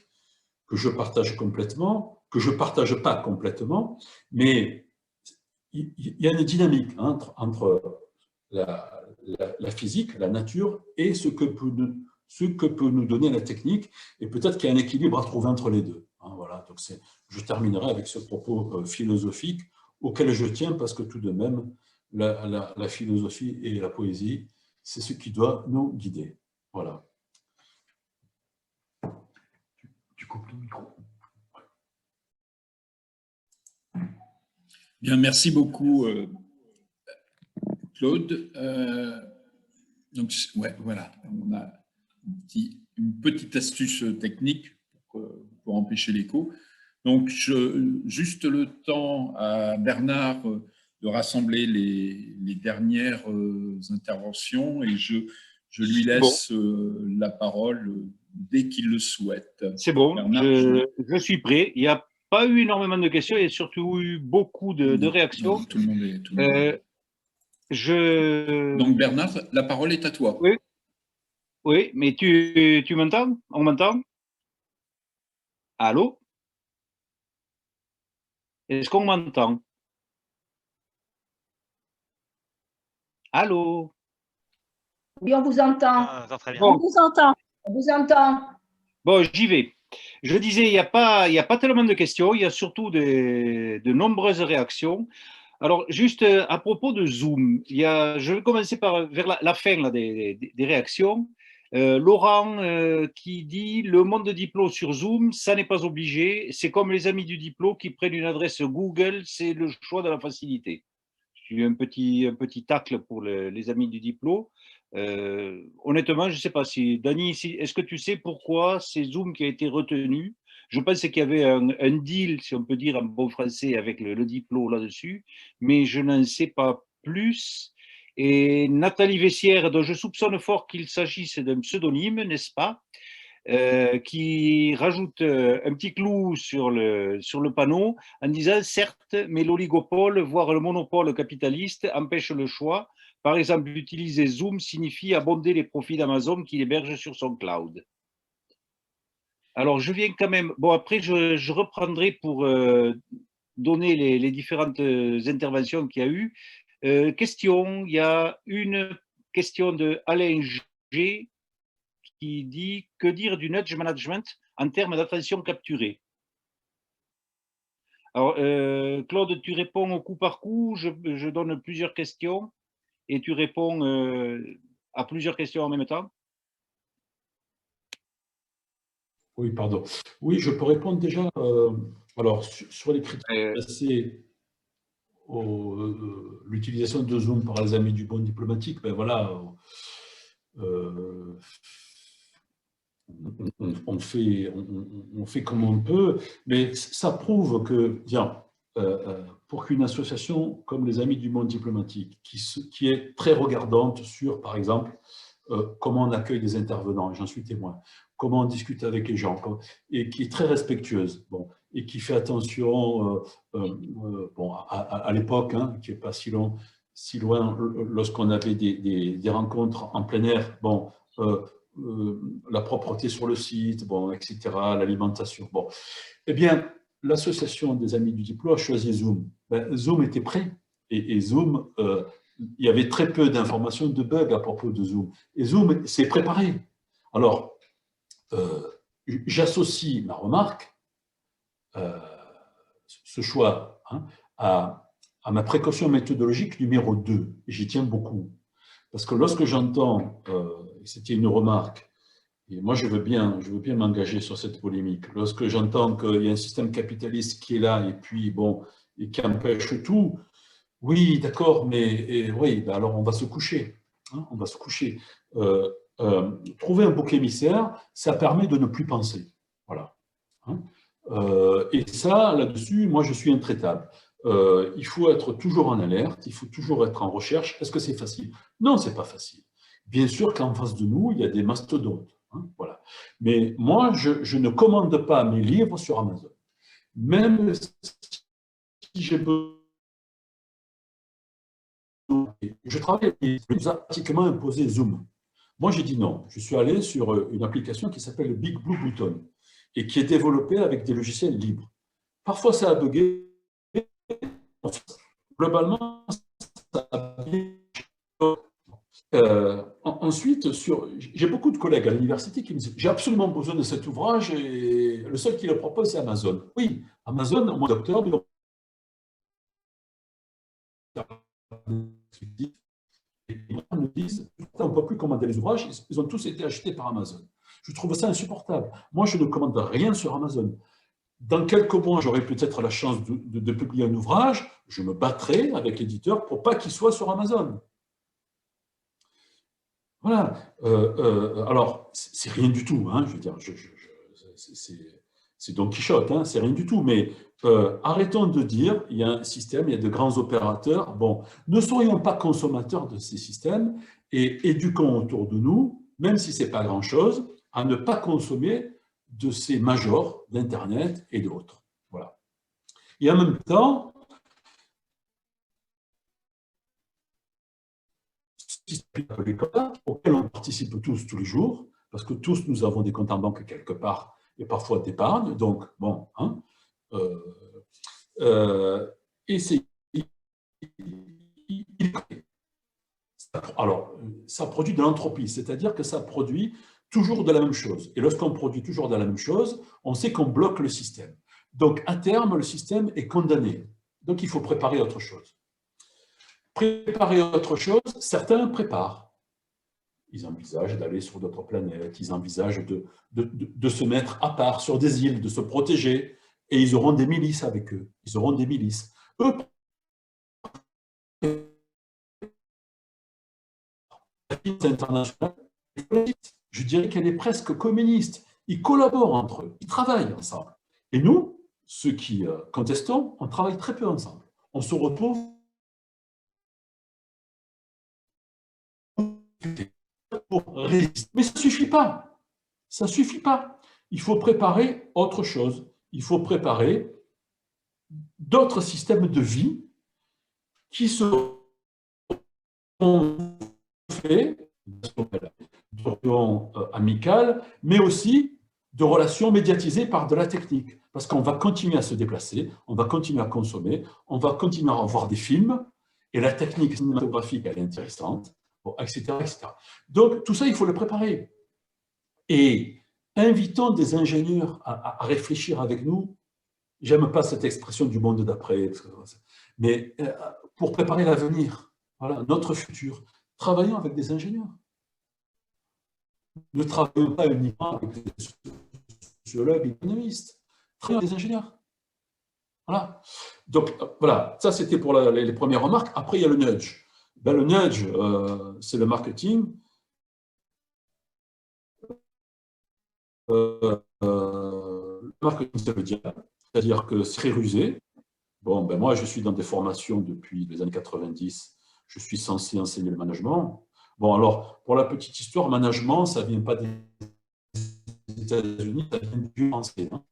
que je partage complètement, que je ne partage pas complètement, mais il y a une dynamique entre la physique, la nature, et ce que peut nous donner la technique, et peut-être qu'il y a un équilibre à trouver entre les deux. Hein, voilà. Donc je terminerai avec ce propos philosophique auquel je tiens, parce que tout de même, la philosophie et la poésie, c'est ce qui doit nous guider. Voilà. Tu coupes le micro. Bien, merci beaucoup, Claude. Donc, ouais, voilà, on a une petite astuce technique pour empêcher l'écho. Donc, juste le temps à Bernard de rassembler les dernières interventions et je lui laisse la parole dès qu'il le souhaite. C'est bon, Bernard, je suis prêt. Il n'y a pas eu énormément de questions, il y a surtout eu beaucoup de réactions. Non, tout le monde est. Donc, Bernard, la parole est à toi. Oui, oui, mais tu m'entends? On m'entend? Allô? Est-ce qu'on m'entend? Allô? Oui, on vous entend. Ah, très bien. On Bon, vous entend. On vous entend. bon, j'y vais. Je disais, il y a pas tellement de questions, il y a surtout de nombreuses réactions. Alors, juste à propos de Zoom, je vais commencer vers la fin là, des réactions. Laurent qui dit le monde de Diplo sur Zoom, ça n'est pas obligé. C'est comme les amis du Diplo qui prennent une adresse Google, c'est le choix de la facilité. J'ai eu un petit tacle pour les amis du Diplo. Honnêtement, je ne sais pas si Dany, est-ce que tu sais pourquoi c'est Zoom qui a été retenu? Je pense qu'il y avait un deal, si on peut dire en bon français, avec le Diplo là-dessus, mais je n'en sais pas plus. Et Nathalie Vessière, dont je soupçonne fort qu'il s'agisse d'un pseudonyme, n'est-ce pas, qui rajoute un petit clou sur le panneau en disant certes, mais l'oligopole, voire le monopole capitaliste empêche le choix. Par exemple, utiliser Zoom signifie abonder les profits d'Amazon qu'il héberge sur son cloud. Alors, je viens quand même. Bon, après, je reprendrai pour donner les différentes interventions qu'il y a eu. Question, il y a une question de Alain G qui dit que dire du nudge management en termes d'attention capturée. Alors, Claude, tu réponds au coup par coup, je donne plusieurs questions et tu réponds à plusieurs questions en même temps. Oui, pardon. Oui, je peux répondre déjà. Alors, sur les critères passés, l'utilisation de Zoom par les amis du monde diplomatique, ben voilà, on fait comme on peut, mais ça prouve que, bien, pour qu'une association comme les Amis du monde diplomatique, qui est très regardante sur, par exemple, comment on accueille des intervenants, j'en suis témoin, comment on discute avec les gens, et qui est très respectueuse, bon, et qui fait attention, bon, à l'époque, hein, qui n'est pas si loin, lorsqu'on avait des rencontres en plein air, bon, la propreté sur le site, bon, etc., l'alimentation. Bon. Eh bien, l'association des Amis du Diplo a choisi Zoom. Ben, Zoom était prêt. Et Zoom, il y avait très peu d'informations, de bugs à propos de Zoom. Et Zoom s'est préparé. Alors, j'associe ma remarque, ce choix, hein, à ma précaution méthodologique numéro 2. Et j'y tiens beaucoup. Parce que lorsque j'entends, c'était une remarque, et moi je veux bien m'engager sur cette polémique, lorsque j'entends qu'il y a un système capitaliste qui est là et puis bon, et qui empêche tout, oui, d'accord, mais oui, ben alors on va se coucher. Hein, on va se coucher. Trouver un bouc émissaire, ça permet de ne plus penser. Voilà. Hein, et ça, là-dessus, moi je suis intraitable. Il faut être toujours en alerte, il faut toujours être en recherche. Est-ce que c'est facile? Non, c'est pas facile. Bien sûr qu'en face de nous, il y a des mastodontes. Hein, voilà. Mais moi, je ne commande pas mes livres sur Amazon. Même si j'ai besoin. Je travaille, il nous a pratiquement imposé Zoom. Moi, j'ai dit non. Je suis allé sur une application qui s'appelle Big Blue Button et qui est développée avec des logiciels libres. Parfois, ça a bugué. Globalement, ça a bien. Ensuite, j'ai beaucoup de collègues à l'université qui me disent j'ai absolument besoin de cet ouvrage et le seul qui le propose, c'est Amazon. Oui, Amazon, au mois d'octobre, ils me disent on ne peut plus commander les ouvrages, ils ont tous été achetés par Amazon. Je trouve ça insupportable. Moi, je ne commande rien sur Amazon. Dans quelques mois, j'aurai peut-être la chance de publier un ouvrage, je me battrai avec l'éditeur pour pas qu'il soit sur Amazon. Voilà. Alors, c'est rien du tout, hein, je veux dire, c'est Don Quichotte, hein, c'est rien du tout, mais arrêtons de dire, il y a un système, il y a de grands opérateurs, bon, ne soyons pas consommateurs de ces systèmes et éduquons autour de nous, même si ce n'est pas grand-chose, à ne pas consommer de ces majors d'Internet et d'autres. Voilà. Et en même temps, auquel on participe tous les jours, parce que tous nous avons des comptes en banque quelque part et parfois d'épargne, donc bon, hein, et c'est alors, ça produit de l'entropie, c'est-à-dire que ça produit toujours de la même chose. Et lorsqu'on produit toujours de la même chose, on sait qu'on bloque le système. Donc, à terme, le système est condamné. Donc, il faut préparer autre chose. Préparer autre chose, certains préparent. Ils envisagent d'aller sur d'autres planètes, ils envisagent de se mettre à part sur des îles, de se protéger, et ils auront des milices avec eux. Ils auront des milices. Eux, la milice internationale, je dirais qu'elle est presque communiste. Ils collaborent entre eux, ils travaillent ensemble. Et nous, ceux qui contestons, on travaille très peu ensemble. On se retrouve pour résister. Mais ça ne suffit pas. Ça ne suffit pas. Il faut préparer autre chose. Il faut préparer d'autres systèmes de vie qui seront faits de relations amicales, mais aussi de relations médiatisées par de la technique. Parce qu'on va continuer à se déplacer, on va continuer à consommer, on va continuer à voir des films, et la technique cinématographique, elle est intéressante, bon, etc., etc. Donc, tout ça, il faut le préparer. Et invitons des ingénieurs à réfléchir avec nous. J'aime pas cette expression du monde d'après, mais pour préparer l'avenir, voilà, notre futur, travaillons avec des ingénieurs. Ne travaillons pas uniquement avec des sociologues, économistes. Travaillons avec des ingénieurs. Voilà. Donc, voilà, ça c'était pour les premières remarques. Après, il y a le nudge. Ben, le nudge, c'est le marketing. Le marketing, ça veut dire, c'est-à-dire que c'est très rusé. Bon, ben moi, je suis dans des formations depuis les années 90. Je suis censé enseigner le management. Bon, alors, pour la petite histoire, management, ça ne vient pas des États-Unis, ça vient du français. Hein.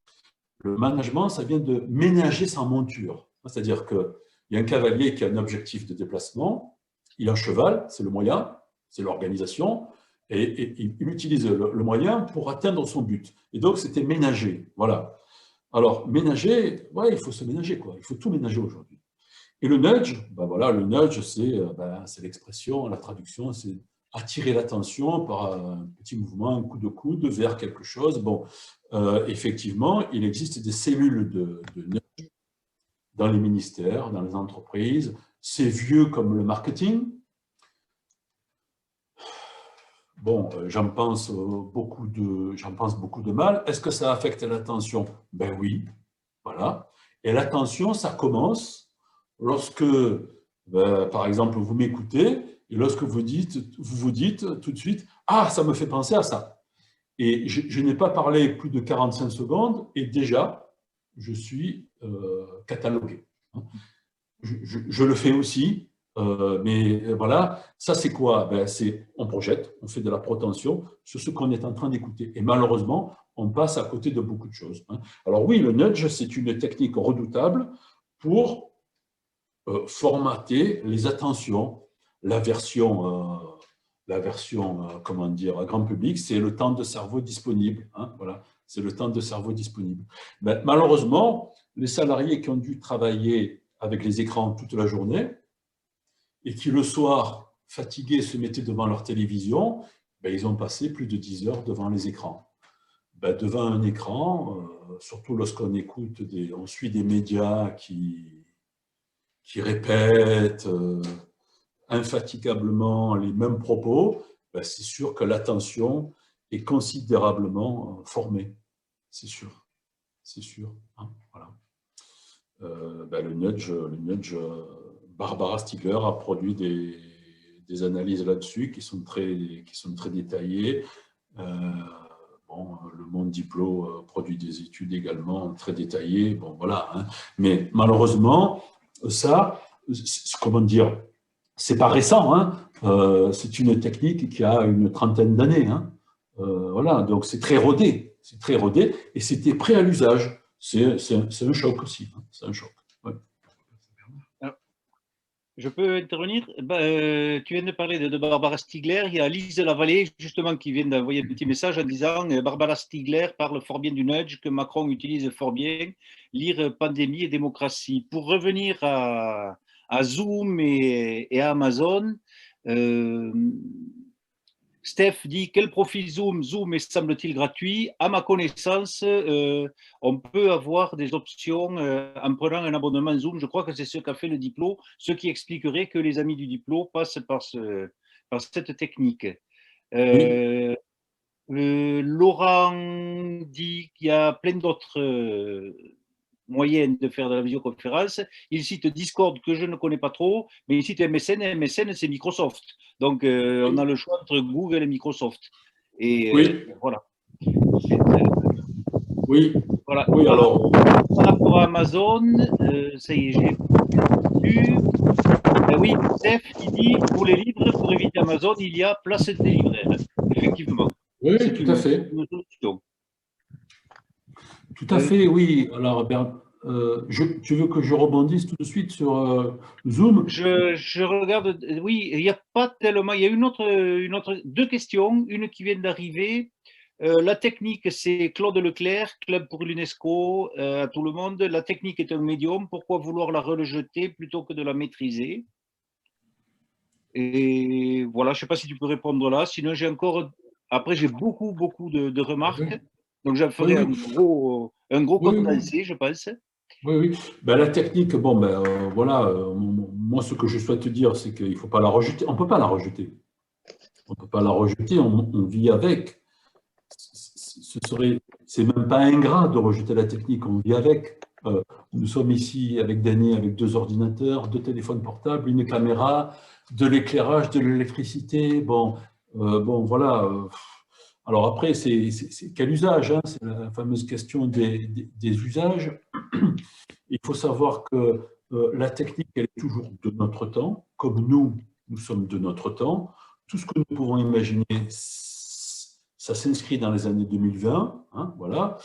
Le management, ça vient de ménager sa monture. C'est-à-dire qu'il y a un cavalier qui a un objectif de déplacement, il a un cheval, c'est le moyen, c'est l'organisation, et il utilise le moyen pour atteindre son but. Et donc, c'était ménager. Voilà. Alors, ménager, ouais, il faut se ménager, quoi. Il faut tout ménager aujourd'hui. Et le nudge, ben voilà, le nudge, c'est l'expression, la traduction, c'est attirer l'attention par un petit mouvement, un coup de coude vers quelque chose. Bon, effectivement, il existe des cellules de nudge dans les ministères, dans les entreprises. C'est vieux comme le marketing. Bon, j'en pense beaucoup de mal. Est-ce que ça affecte l'attention? Ben oui, voilà. Et l'attention, ça commence lorsque, par exemple, vous m'écoutez et lorsque vous vous dites tout de suite « Ah, ça me fait penser à ça ». Et je n'ai pas parlé plus de 45 secondes et déjà, je suis catalogué. Je le fais aussi. Mais voilà, ça c'est quoi? Ben, on projette, on fait de la protension sur ce qu'on est en train d'écouter. Et malheureusement, on passe à côté de beaucoup de choses. Hein. Alors oui, le nudge, c'est une technique redoutable pour formater les attentions. La version comment dire, à grand public, c'est le temps de cerveau disponible. Hein, voilà, c'est le temps de cerveau disponible. Ben, malheureusement, les salariés qui ont dû travailler avec les écrans toute la journée, et qui le soir, fatigués, se mettaient devant leur télévision, ben, ils ont passé plus de 10 heures devant les écrans. Ben, devant un écran, surtout lorsqu'on écoute, on suit des médias qui répètent infatigablement les mêmes propos, ben, c'est sûr que l'attention est considérablement formée. C'est sûr. C'est sûr. Hein, voilà. Ben, le nudge Barbara Stiegler a produit des analyses là-dessus qui sont très détaillées. Bon, le Monde Diplo produit des études également très détaillées. Bon, voilà. Hein. Mais malheureusement, ça, comment dire, c'est pas récent. Hein. C'est une technique qui a une trentaine d'années. Hein. Voilà. Donc c'est très rodé. C'est très rodé et c'était prêt à l'usage. C'est un choc aussi. Hein. C'est un choc. Ouais. Je peux intervenir? Tu viens de parler de Barbara Stiegler. Il y a Lise Lavallée, justement, qui vient d'envoyer un petit message en disant Barbara Stiegler parle fort bien du nudge, que Macron utilise fort bien. Lire Pandémie et démocratie. Pour revenir à Zoom et à Amazon, Steph dit quel profil Zoom? Zoom est semble-t-il gratuit. À ma connaissance, on peut avoir des options en prenant un abonnement Zoom. Je crois que c'est ce qu'a fait le Diplo, ce qui expliquerait que les amis du Diplo passent par cette technique. Oui. Laurent dit qu'il y a plein d'autres moyens de faire de la visioconférence. Il cite Discord que je ne connais pas trop, mais il cite MSN. MSN, c'est Microsoft. Donc, on a le choix entre Google et Microsoft. Et Oui. voilà. Oui. Voilà. Oui, alors. Par rapport à Amazon, ça y est, j'ai vu. Oui, Steph qui dit pour les livres, pour éviter Amazon, il y a Place des libraires. Effectivement. Oui, C'est tout à fait. une solution. Tout à fait, oui. Alors, tu veux que je rebondisse tout de suite sur Zoom? Je regarde, oui, il n'y a pas tellement. Il y a deux questions, une qui vient d'arriver. La technique, c'est Claude Leclerc, Club pour l'UNESCO, à tout le monde. La technique est un médium. Pourquoi vouloir la rejeter plutôt que de la maîtriser? Et voilà, je ne sais pas si tu peux répondre là. Sinon, j'ai encore. Après, j'ai beaucoup de remarques. Donc, j'en ferai un gros condensé, je pense. Oui, oui. Ben, la technique, bon, voilà, moi, ce que je souhaite te dire, c'est qu'il ne faut pas la rejeter. On ne peut pas la rejeter. On ne peut pas la rejeter, on vit avec. C'est même pas ingrat de rejeter la technique, on vit avec. Nous sommes ici avec Denis, avec 2 ordinateurs, 2 téléphones portables, une caméra, de l'éclairage, de l'électricité. Bon, voilà. Alors après, c'est quel usage, hein? C'est la fameuse question des usages. Il faut savoir que la technique, elle est toujours de notre temps, comme nous sommes de notre temps. Tout ce que nous pouvons imaginer, ça s'inscrit dans les années 2020. Hein, voilà.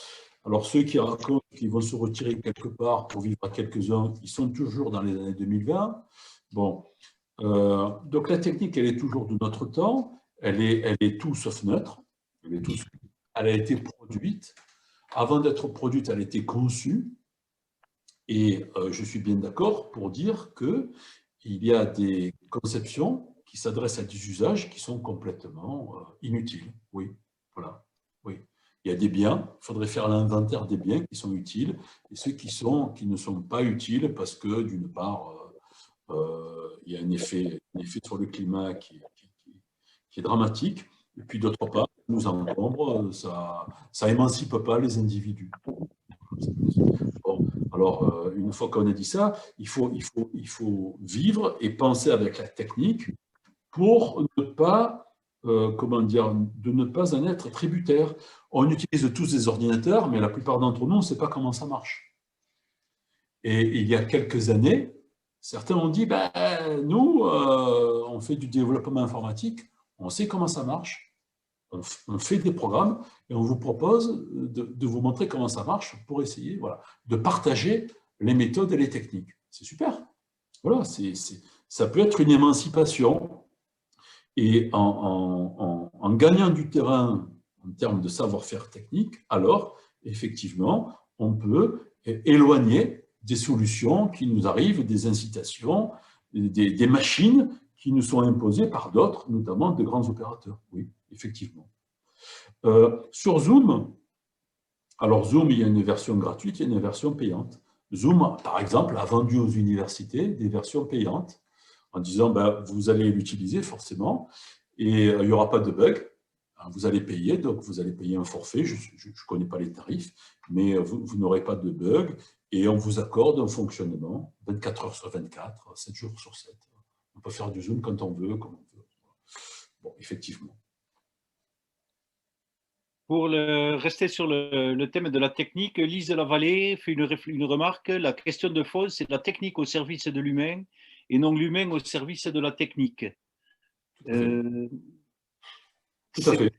Alors ceux qui racontent qu'ils vont se retirer quelque part pour vivre à quelques-uns, ils sont toujours dans les années 2020. Bon, donc la technique, elle est toujours de notre temps. Elle est tout sauf neutre. Elle a été produite. Avant d'être produite, elle a été conçue. Et je suis bien d'accord pour dire qu'il y a des conceptions qui s'adressent à des usages qui sont complètement inutiles. Oui, voilà. Oui. Il y a des biens, il faudrait faire l'inventaire des biens qui sont utiles et ceux qui ne sont pas utiles parce que, d'une part, il y a un effet sur le climat qui est dramatique, et puis d'autre part, nous encombre, ça émancipe pas les individus. Bon, alors, une fois qu'on a dit ça, il faut vivre et penser avec la technique pour ne pas, de ne pas en être tributaire. On utilise tous des ordinateurs, mais la plupart d'entre nous, on ne sait pas comment ça marche. Et il y a quelques années, certains ont dit, nous, on fait du développement informatique, on sait comment ça marche. On fait des programmes et on vous propose de vous montrer comment ça marche pour essayer de partager les méthodes et les techniques. C'est super. Voilà, ça peut être une émancipation. Et en gagnant du terrain en termes de savoir-faire technique, alors, effectivement, on peut éloigner des solutions qui nous arrivent, des incitations, des machines qui nous sont imposées par d'autres, notamment de grands opérateurs. Oui, effectivement. Sur Zoom, alors Zoom, il y a une version gratuite, il y a une version payante. Zoom, par exemple, a vendu aux universités des versions payantes en disant vous allez l'utiliser forcément et il n'y aura pas de bug. Vous allez payer, donc vous allez payer un forfait, je ne connais pas les tarifs, mais vous n'aurez pas de bug et on vous accorde un fonctionnement 24 heures sur 24, 7 jours sur 7. On peut faire du Zoom quand on veut, comme on veut. Bon, effectivement. Pour rester sur le thème de la technique, Lise Lavallée fait une remarque. La question de fond, c'est la technique au service de l'humain et non l'humain au service de la technique. Tout à fait.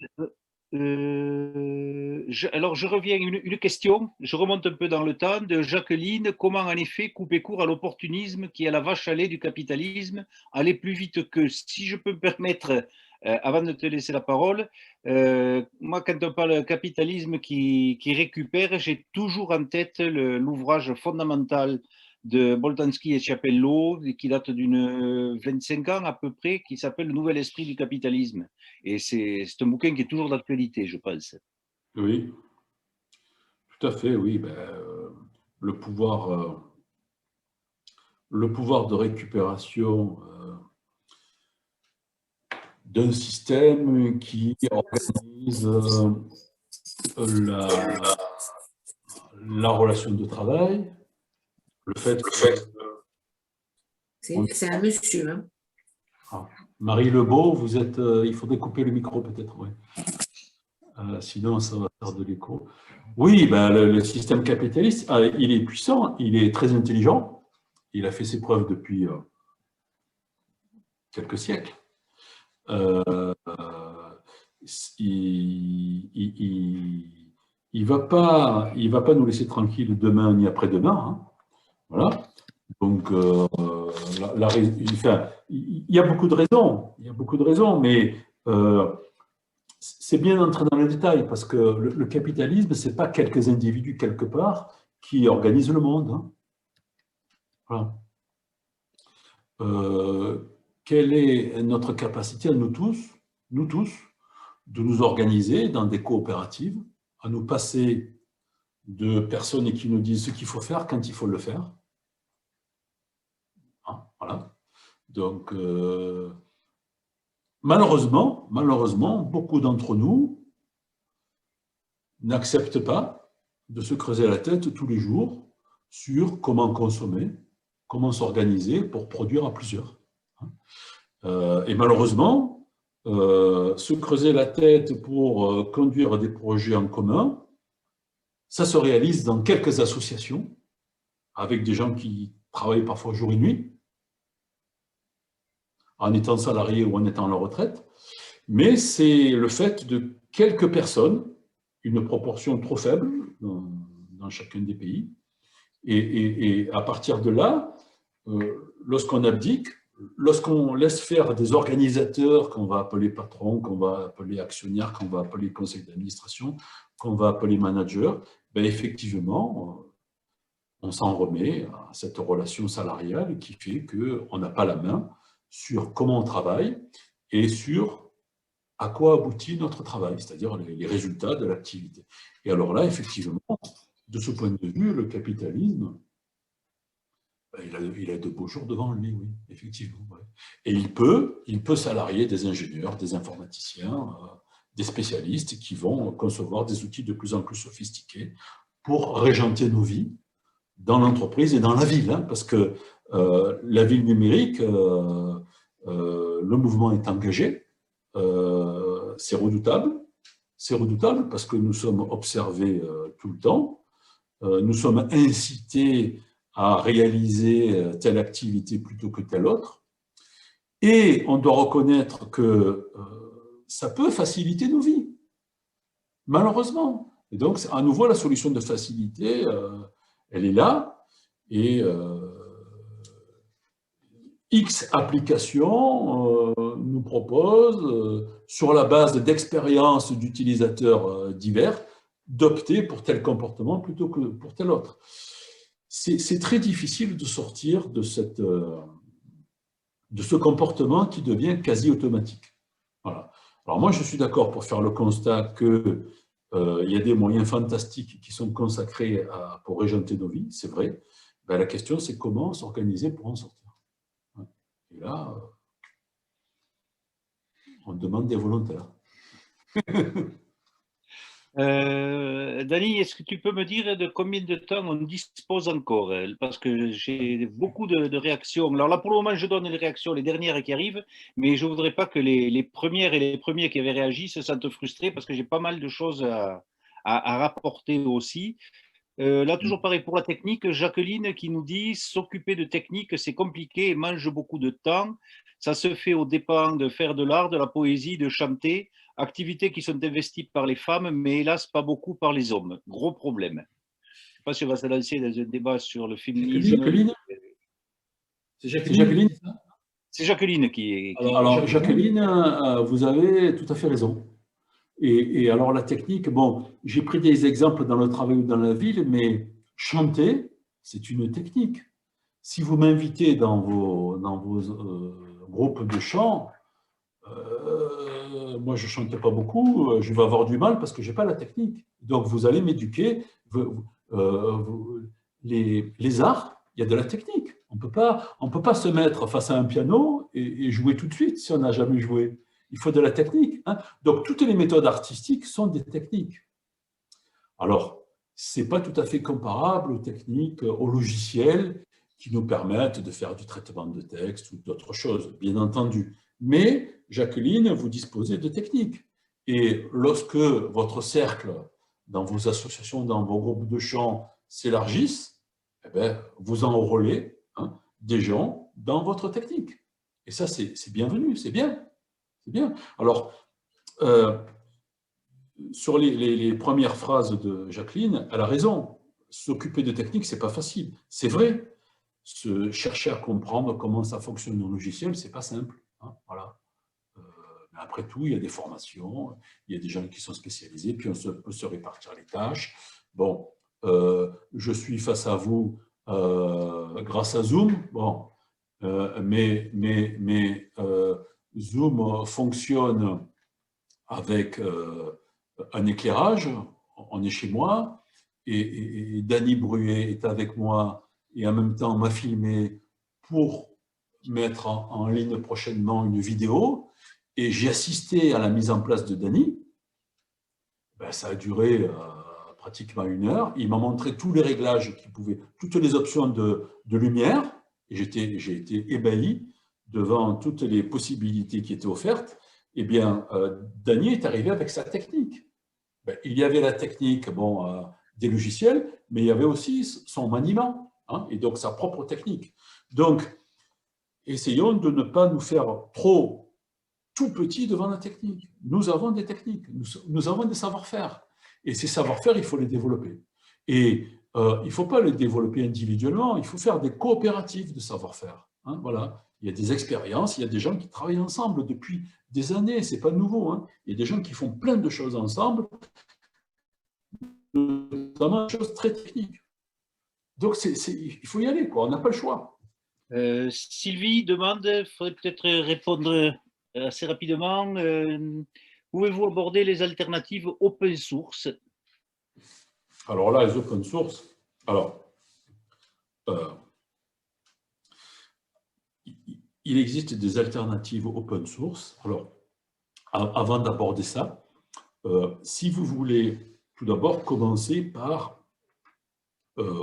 Alors, je reviens à une question, je remonte un peu dans le temps, de Jacqueline. Comment, en effet, couper court à l'opportunisme qui est la vache à lait du capitalisme, aller plus vite que, si je peux me permettre, avant de te laisser la parole, moi, quand on parle de capitalisme qui récupère, j'ai toujours en tête l'ouvrage fondamental de Boltanski et Chiapello, qui date d'une 25 ans à peu près, qui s'appelle Le Nouvel Esprit du Capitalisme. Et c'est un bouquin qui est toujours d'actualité, je pense. Oui, tout à fait, oui. Ben, le pouvoir de récupération d'un système qui organise la relation de travail, le fait que... C'est un monsieur. Hein. Ah, Marie Lebeau, vous êtes... il faudrait couper le micro peut-être, oui. Sinon, ça va faire de l'écho. Oui, ben, le système capitaliste, il est puissant, il est très intelligent, il a fait ses preuves depuis quelques siècles. Il va pas nous laisser tranquilles demain ni après-demain. Hein. Voilà. Donc, il y a beaucoup de raisons, mais c'est bien d'entrer dans les détails parce que le capitalisme, c'est pas quelques individus quelque part qui organisent le monde. Hein. Voilà. Quelle est notre capacité à nous tous, de nous organiser dans des coopératives, à nous passer de personnes qui nous disent ce qu'il faut faire quand il faut le faire. Hein, voilà. Donc, malheureusement, beaucoup d'entre nous n'acceptent pas de se creuser la tête tous les jours sur comment consommer, comment s'organiser pour produire à plusieurs. Et malheureusement, se creuser la tête pour conduire des projets en commun, ça se réalise dans quelques associations, avec des gens qui travaillent parfois jour et nuit, en étant salariés ou en étant à la retraite, mais c'est le fait de quelques personnes, une proportion trop faible dans chacun des pays, et à partir de là, lorsqu'on abdique, lorsqu'on laisse faire des organisateurs qu'on va appeler patrons, qu'on va appeler actionnaires, qu'on va appeler conseil d'administration, qu'on va appeler managers, ben effectivement, on s'en remet à cette relation salariale qui fait qu'on n'a pas la main sur comment on travaille et sur à quoi aboutit notre travail, c'est-à-dire les résultats de l'activité. Et alors là, effectivement, de ce point de vue, le capitalisme, il a de beaux jours devant lui, oui, effectivement. Ouais. Et il peut salarier des ingénieurs, des informaticiens, des spécialistes qui vont concevoir des outils de plus en plus sophistiqués pour régenter nos vies dans l'entreprise et dans la ville, hein, parce que la ville numérique, le mouvement est engagé, c'est redoutable parce que nous sommes observés tout le temps, nous sommes incités à réaliser telle activité plutôt que telle autre. Et on doit reconnaître que ça peut faciliter nos vies, malheureusement. Et donc, à nouveau, la solution de facilité, elle est là. Et X applications nous proposent, sur la base d'expériences d'utilisateurs divers, d'opter pour tel comportement plutôt que pour tel autre. C'est très difficile de sortir de ce comportement qui devient quasi automatique. Voilà. Alors moi, je suis d'accord pour faire le constat qu'il y a des moyens fantastiques qui sont consacrés pour régenter nos vies, c'est vrai. Ben, la question, c'est comment s'organiser pour en sortir. Et là, on demande des volontaires. Dany, est-ce que tu peux me dire de combien de temps on dispose encore? Parce que j'ai beaucoup de réactions. Alors là, pour le moment, je donne les réactions, les dernières qui arrivent, mais je ne voudrais pas que les premières et les premiers qui avaient réagi se sentent frustrés parce que j'ai pas mal de choses à rapporter aussi. Là, toujours pareil pour la technique, Jacqueline qui nous dit « S'occuper de technique, c'est compliqué et mange beaucoup de temps. Ça se fait aux dépens de faire de l'art, de la poésie, de chanter. Activités qui sont investies par les femmes, mais hélas, pas beaucoup par les hommes. Gros problème. » Je ne sais pas si on va se lancer dans un débat sur le féminisme. Jacqueline ? C'est Jacqueline ? C'est Jacqueline qui est… Alors Jacqueline, vous avez tout à fait raison. Et alors la technique, bon, j'ai pris des exemples dans le travail ou dans la ville, mais chanter, c'est une technique. si vous m'invitez dans vos groupes de chant, moi je ne chante pas beaucoup, je vais avoir du mal parce que je n'ai pas la technique. Donc vous allez m'éduquer. Les arts, il y a de la technique. On ne peut pas se mettre face à un piano et jouer tout de suite si on n'a jamais joué. Il faut de la technique. Hein. Donc toutes les méthodes artistiques sont des techniques. Alors, ce n'est pas tout à fait comparable aux techniques, aux logiciels qui nous permettent de faire du traitement de texte ou d'autres choses, bien entendu. Mais, Jacqueline, vous disposez de techniques. Et lorsque votre cercle, dans vos associations, dans vos groupes de chant, s'élargissent, eh bien, vous enrôlez des gens dans votre technique. Et ça, c'est bienvenu, c'est bien. C'est bien. Alors, sur les premières phrases de Jacqueline, elle a raison. S'occuper de technique, ce n'est pas facile. C'est vrai. Chercher à comprendre comment ça fonctionne dans le logiciel, ce n'est pas simple. Hein, voilà. Mais après tout, il y a des formations, il y a des gens qui sont spécialisés, puis on peut se répartir les tâches. Bon, je suis face à vous grâce à Zoom. Bon, mais Zoom fonctionne avec un éclairage. On est chez moi et Dany Bruet est avec moi et en même temps m'a filmé pour mettre en ligne prochainement une vidéo et j'ai assisté à la mise en place de Dany. Ben, ça a duré pratiquement 1 heure. Il m'a montré tous les réglages qu'il pouvait, toutes les options de lumière et j'ai été ébahi devant toutes les possibilités qui étaient offertes. Eh bien, Dany est arrivé avec sa technique. Ben, il y avait la technique des logiciels, mais il y avait aussi son maniement, hein, et donc sa propre technique. Donc, essayons de ne pas nous faire tout petit devant la technique. Nous avons des techniques, nous avons des savoir-faire. Et ces savoir-faire, il faut les développer. Et il ne faut pas les développer individuellement, il faut faire des coopératives de savoir-faire. Hein, voilà. Il y a des expériences, il y a des gens qui travaillent ensemble depuis des années, ce n'est pas nouveau. Hein. Il y a des gens qui font plein de choses ensemble, notamment des choses très techniques. Donc, il faut y aller, quoi. On n'a pas le choix. Sylvie demande, il faudrait peut-être répondre assez rapidement. Pouvez-vous aborder les alternatives open source? Alors là, les open source, alors, il existe des alternatives open source. Alors, avant d'aborder ça, si vous voulez tout d'abord commencer par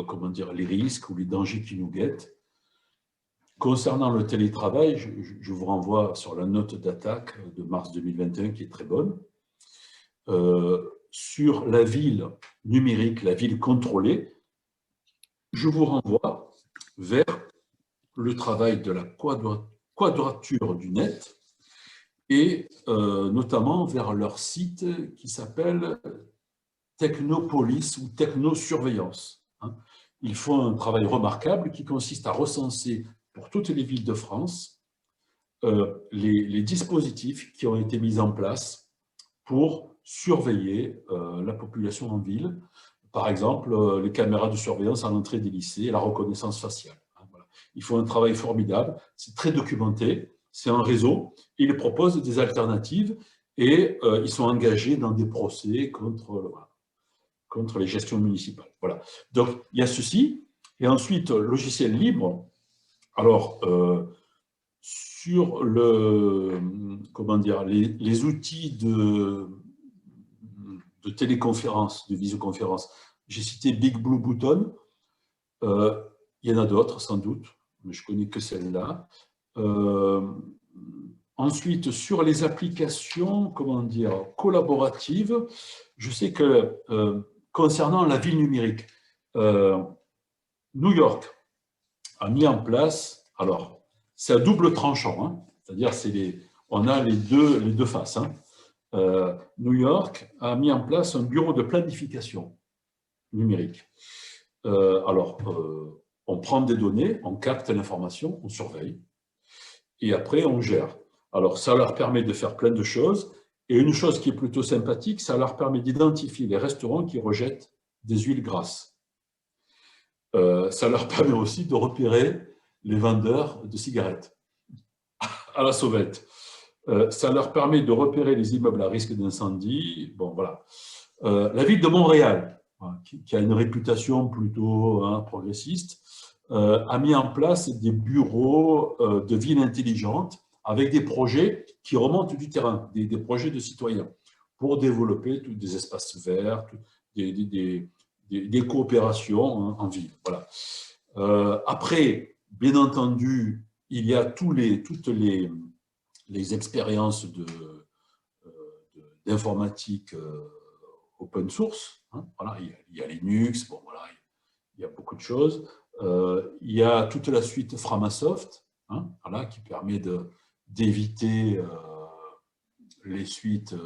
comment dire, les risques ou les dangers qui nous guettent. Concernant le télétravail, je vous renvoie sur la note d'attaque de mars 2021 qui est très bonne. Sur la ville numérique, la ville contrôlée, je vous renvoie vers le travail de la quadrature du net et notamment vers leur site qui s'appelle Technopolis ou Technosurveillance. Ils font un travail remarquable qui consiste à recenser pour toutes les villes de France les dispositifs qui ont été mis en place pour surveiller la population en ville. Par exemple, les caméras de surveillance à l'entrée des lycées et la reconnaissance faciale. Voilà. Ils font un travail formidable, c'est très documenté, c'est un réseau. Ils proposent des alternatives et ils sont engagés dans des procès contre les gestions municipales. Voilà. Donc, il y a ceci. Et ensuite, logiciel libre. Alors, sur comment dire, les outils de téléconférence, de visioconférence, j'ai cité Big Blue Button. Il y en a d'autres, sans doute, mais je ne connais que celle-là. Ensuite, sur les applications, comment dire, collaboratives, je sais que concernant la ville numérique, New York a mis en place, alors c'est à double tranchant, hein, c'est-à-dire on a les deux faces. Hein. New York a mis en place un bureau de planification numérique. Alors, on prend des données, on capte l'information, on surveille, et après on gère. Alors, ça leur permet de faire plein de choses, et une chose qui est plutôt sympathique, ça leur permet d'identifier les restaurants qui rejettent des huiles grasses. Ça leur permet aussi de repérer les vendeurs de cigarettes à la sauvette. Ça leur permet de repérer les immeubles à risque d'incendie. Bon, voilà. La ville de Montréal, qui a une réputation plutôt progressiste, a mis en place des bureaux de ville intelligente avec des projets qui remontent du terrain, des projets de citoyens pour développer des espaces verts, des coopérations en ville. Voilà. Après, bien entendu, il y a toutes les expériences d'informatique open source. Voilà, il y a Linux, bon, voilà, il y a beaucoup de choses. Il y a toute la suite Framasoft, voilà, qui permet d'éviter les suites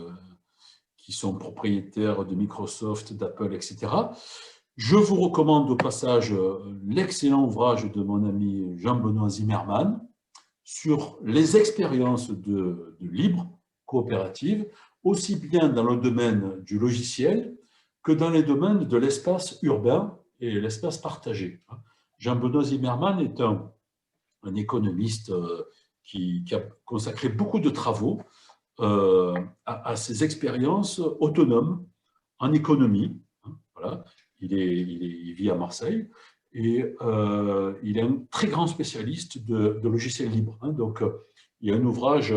qui sont propriétaires de Microsoft, d'Apple, etc. Je vous recommande au passage l'excellent ouvrage de mon ami Jean-Benoît Zimmermann sur les expériences de libre coopérative, aussi bien dans le domaine du logiciel que dans les domaines de l'espace urbain et l'espace partagé. Jean-Benoît Zimmermann est un économiste qui a consacré beaucoup de travaux à ces expériences autonomes en économie. Voilà. Il vit à Marseille et il est un très grand spécialiste de logiciels libres. Donc, il y a un ouvrage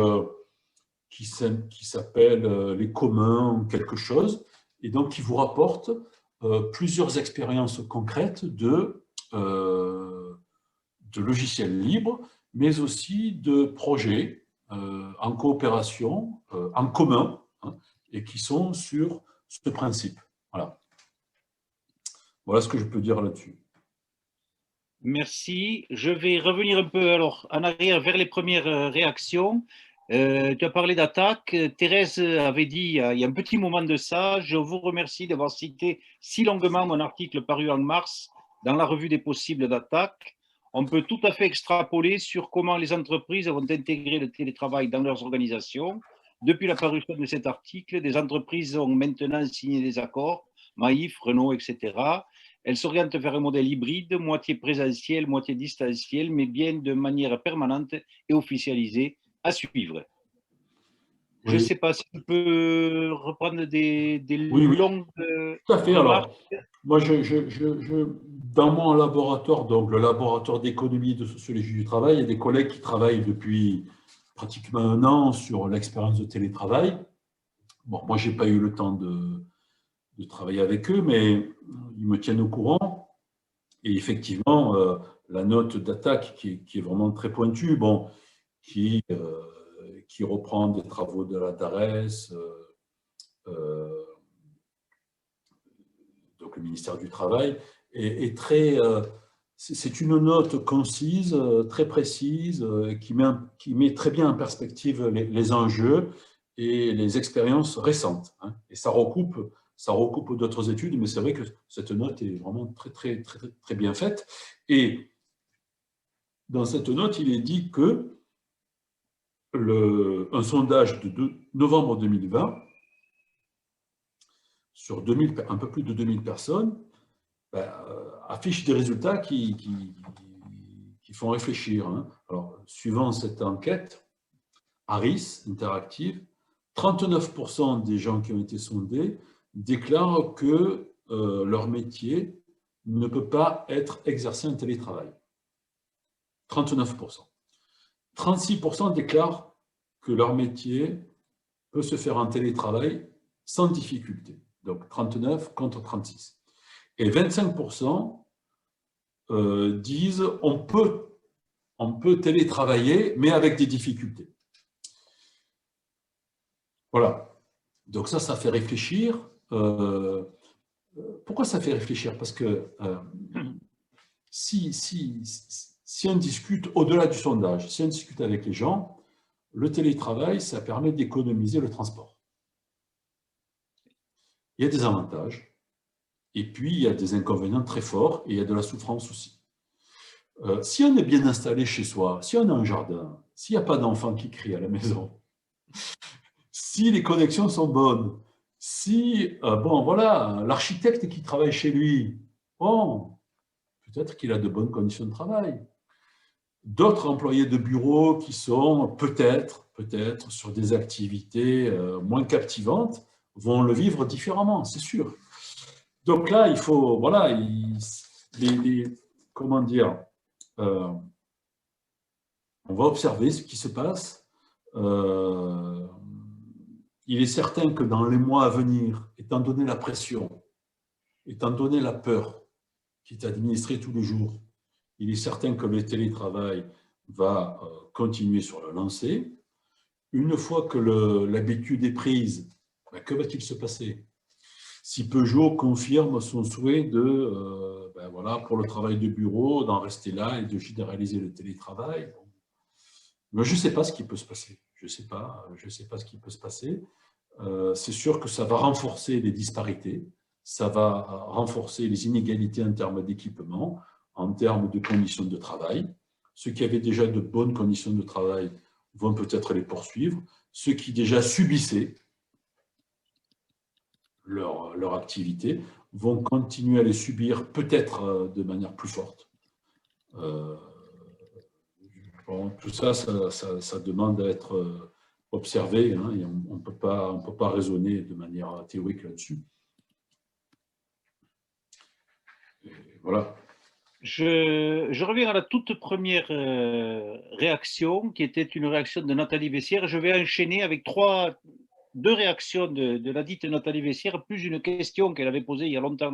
qui s'appelle « Les communs quelque chose » et donc qui vous rapporte plusieurs expériences concrètes de logiciels libres, mais aussi de projets en coopération, en commun, et qui sont sur ce principe. Voilà. Voilà ce que je peux dire là-dessus. Merci. Je vais revenir un peu alors en arrière vers les premières réactions. Tu as parlé d'attaque. Thérèse avait dit il y a un petit moment de ça, je vous remercie d'avoir cité si longuement mon article paru en mars dans la revue des possibles d'attaque. On peut tout à fait extrapoler sur comment les entreprises vont intégrer le télétravail dans leurs organisations. Depuis la parution de cet article, des entreprises ont maintenant signé des accords, Maïf, Renault, etc. Elles s'orientent vers un modèle hybride, moitié présentiel, moitié distanciel, mais bien de manière permanente et officialisée à suivre. Oui. Je ne sais pas si tu peux reprendre des longues tout à fait. Remarques. Alors, moi, dans mon laboratoire, donc le laboratoire d'économie et de sociologie du travail, il y a des collègues qui travaillent depuis pratiquement 1 an sur l'expérience de télétravail. Bon, moi, je n'ai pas eu le temps de travailler avec eux, mais ils me tiennent au courant. Et effectivement, la note d'attaque qui est vraiment très pointue, bon, qui reprend des travaux de la DARES, donc le ministère du Travail, est très... c'est une note concise, très précise, qui met très bien en perspective les enjeux et les expériences récentes. Et ça recoupe d'autres études, mais c'est vrai que cette note est vraiment très bien faite. Et dans cette note, il est dit que un sondage de novembre 2020, sur un peu plus de 2000 personnes, affiche des résultats qui font réfléchir. Alors, suivant cette enquête, Harris Interactive, 39% des gens qui ont été sondés déclarent que leur métier ne peut pas être exercé en télétravail. 39%. 36% déclarent que leur métier peut se faire en télétravail sans difficulté. Donc 39 contre 36. Et 25% disent on peut télétravailler, mais avec des difficultés. Voilà. Donc ça fait réfléchir. Pourquoi ça fait réfléchir? Parce que si on discute au-delà du sondage, si on discute avec les gens, le télétravail, ça permet d'économiser le transport. Il y a des avantages, et puis il y a des inconvénients très forts, et il y a de la souffrance aussi. Si on est bien installé chez soi, si on a un jardin, s'il n'y a pas d'enfants qui crient à la maison, si les connexions sont bonnes, si, bon, voilà, l'architecte qui travaille chez lui, bon, peut-être qu'il a de bonnes conditions de travail. D'autres employés de bureau qui sont peut-être sur des activités moins captivantes vont le vivre différemment, c'est sûr. Donc là, il faut, voilà, comment dire, on va observer ce qui se passe. Il est certain que dans les mois à venir, étant donné la pression, étant donné la peur qui est administrée tous les jours, il est certain que le télétravail va continuer sur la lancée. Une fois que l'habitude est prise, que va-t-il se passer? Si Peugeot confirme son souhait de, voilà, pour le travail de bureau, d'en rester là et de généraliser le télétravail, mais je ne sais pas ce qui peut se passer. Je ne sais pas ce qui peut se passer. C'est sûr que ça va renforcer les disparités, ça va renforcer les inégalités en termes d'équipement, en termes de conditions de travail. Ceux qui avaient déjà de bonnes conditions de travail vont peut-être les poursuivre. Ceux qui déjà subissaient leur activité vont continuer à les subir peut-être de manière plus forte. Bon, tout ça, ça demande à être observé, hein, et on ne peut pas raisonner de manière théorique là-dessus. Voilà. Je reviens à la toute première réaction, qui était une réaction de Nathalie Vessière. Je vais enchaîner avec deux réactions de la dite Nathalie Vessière, plus une question qu'elle avait posée il y a longtemps.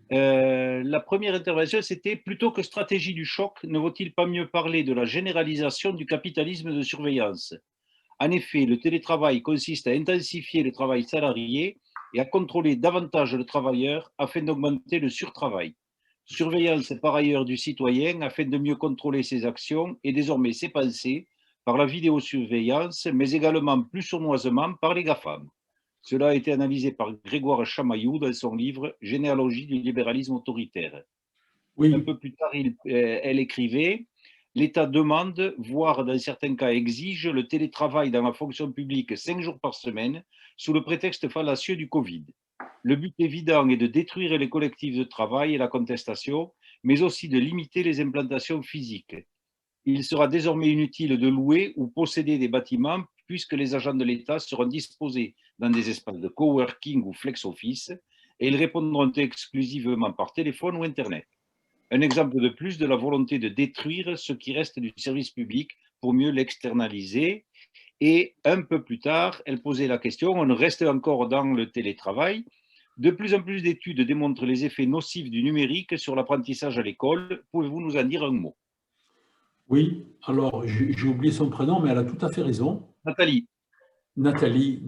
La première intervention, c'était: plutôt que stratégie du choc, ne vaut-il pas mieux parler de la généralisation du capitalisme de surveillance? En effet, le télétravail consiste à intensifier le travail salarié et à contrôler davantage le travailleur afin d'augmenter le surtravail. Surveillance par ailleurs du citoyen afin de mieux contrôler ses actions et désormais ses pensées par la vidéosurveillance, mais également plus sournoisement par les GAFAM. Cela a été analysé par Grégoire Chamaillou dans son livre « Généalogie du libéralisme autoritaire ». Oui. Un peu plus tard, elle écrivait: l'État demande, voire dans certains cas exige, le télétravail dans la fonction publique 5 jours par semaine sous le prétexte fallacieux du Covid. Le but évident est de détruire les collectifs de travail et la contestation, mais aussi de limiter les implantations physiques. Il sera désormais inutile de louer ou posséder des bâtiments puisque les agents de l'État seront disposés dans des espaces de coworking ou flex-office et ils répondront exclusivement par téléphone ou Internet. Un exemple de plus de la volonté de détruire ce qui reste du service public pour mieux l'externaliser. Et un peu plus tard, elle posait la question, on reste encore dans le télétravail. De plus en plus d'études démontrent les effets nocifs du numérique sur l'apprentissage à l'école. Pouvez-vous nous en dire un mot? Oui, alors j'ai oublié son prénom, mais elle a tout à fait raison. Nathalie. Nathalie,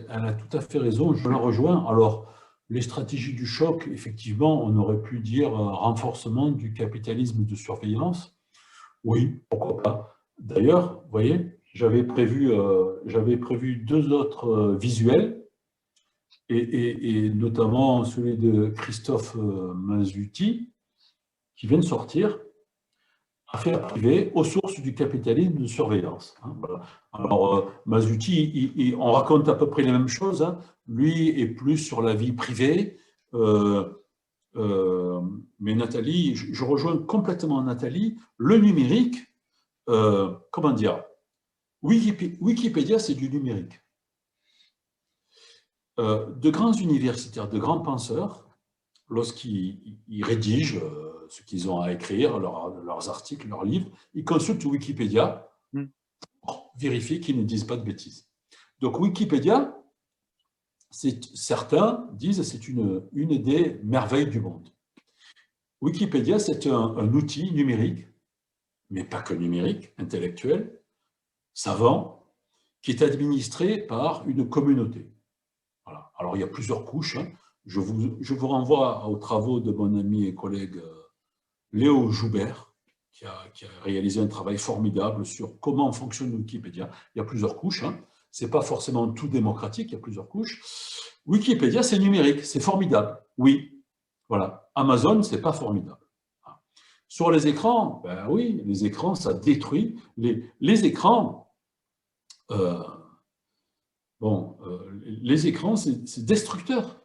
elle a tout à fait raison, je la rejoins. Alors, les stratégies du choc, effectivement, on aurait pu dire renforcement du capitalisme de surveillance. Oui, pourquoi pas. D'ailleurs, vous voyez, j'avais prévu 2 autres visuels, et notamment celui de Christophe Masuti, qui vient de sortir, Affaires privées aux sources du capitalisme de surveillance. Voilà. Alors, Masuti, on raconte à peu près les mêmes choses. Hein. Lui est plus sur la vie privée. Mais Nathalie, je rejoins complètement Nathalie. Le numérique, comment dire, Wikipédia, c'est du numérique. De grands universitaires, de grands penseurs, lorsqu'ils rédigent ce qu'ils ont à écrire, leurs articles, leurs livres, ils consultent Wikipédia pour vérifier qu'ils ne disent pas de bêtises. Donc Wikipédia, certains disent, c'est une des merveilles du monde. Wikipédia, c'est un outil numérique, mais pas que numérique, intellectuel, savant, qui est administré par une communauté. Voilà. Alors, il y a plusieurs couches. Hein. Je vous renvoie aux travaux de mon ami et collègue Léo Joubert, qui a réalisé un travail formidable sur comment fonctionne Wikipédia. Il y a plusieurs couches. Hein. Ce n'est pas forcément tout démocratique, il y a plusieurs couches. Wikipédia, c'est numérique, c'est formidable. Oui, voilà. Amazon, ce n'est pas formidable. Sur les écrans, ben oui, les écrans, ça détruit. Les écrans, les écrans, c'est destructeur.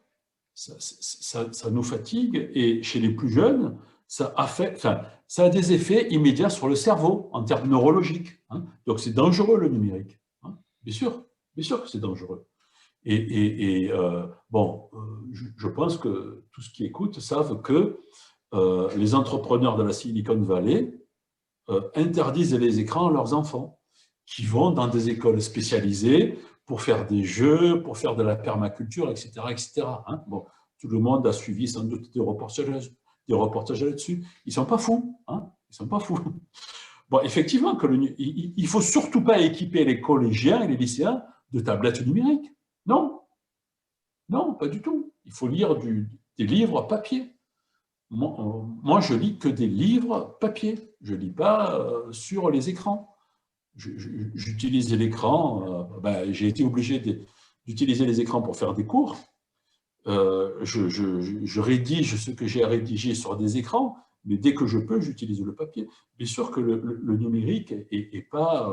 Ça nous fatigue, et chez les plus jeunes, ça affecte. Enfin, ça a des effets immédiats sur le cerveau en termes neurologiques. Hein. Donc c'est dangereux le numérique. Hein. Bien sûr que c'est dangereux. Je pense que tous ceux qui écoutent savent que les entrepreneurs de la Silicon Valley interdisent les écrans à leurs enfants, qui vont dans des écoles spécialisées pour faire des jeux, pour faire de la permaculture, etc. etc. Hein. Bon, tout le monde a suivi sans doute des reportages là-dessus. Ils ne sont pas fous. Hein. Ils sont pas fous. Bon, effectivement, il ne faut surtout pas équiper les collégiens et les lycéens de tablettes numériques. Non, non, pas du tout. Il faut lire des livres papier. Moi, je lis que des livres papier. Je ne lis pas sur les écrans. J'utilise l'écran. J'ai été obligé d'utiliser les écrans pour faire des cours. Je rédige ce que j'ai à rédiger sur des écrans, mais dès que je peux, j'utilise le papier. Bien sûr que le numérique est pas...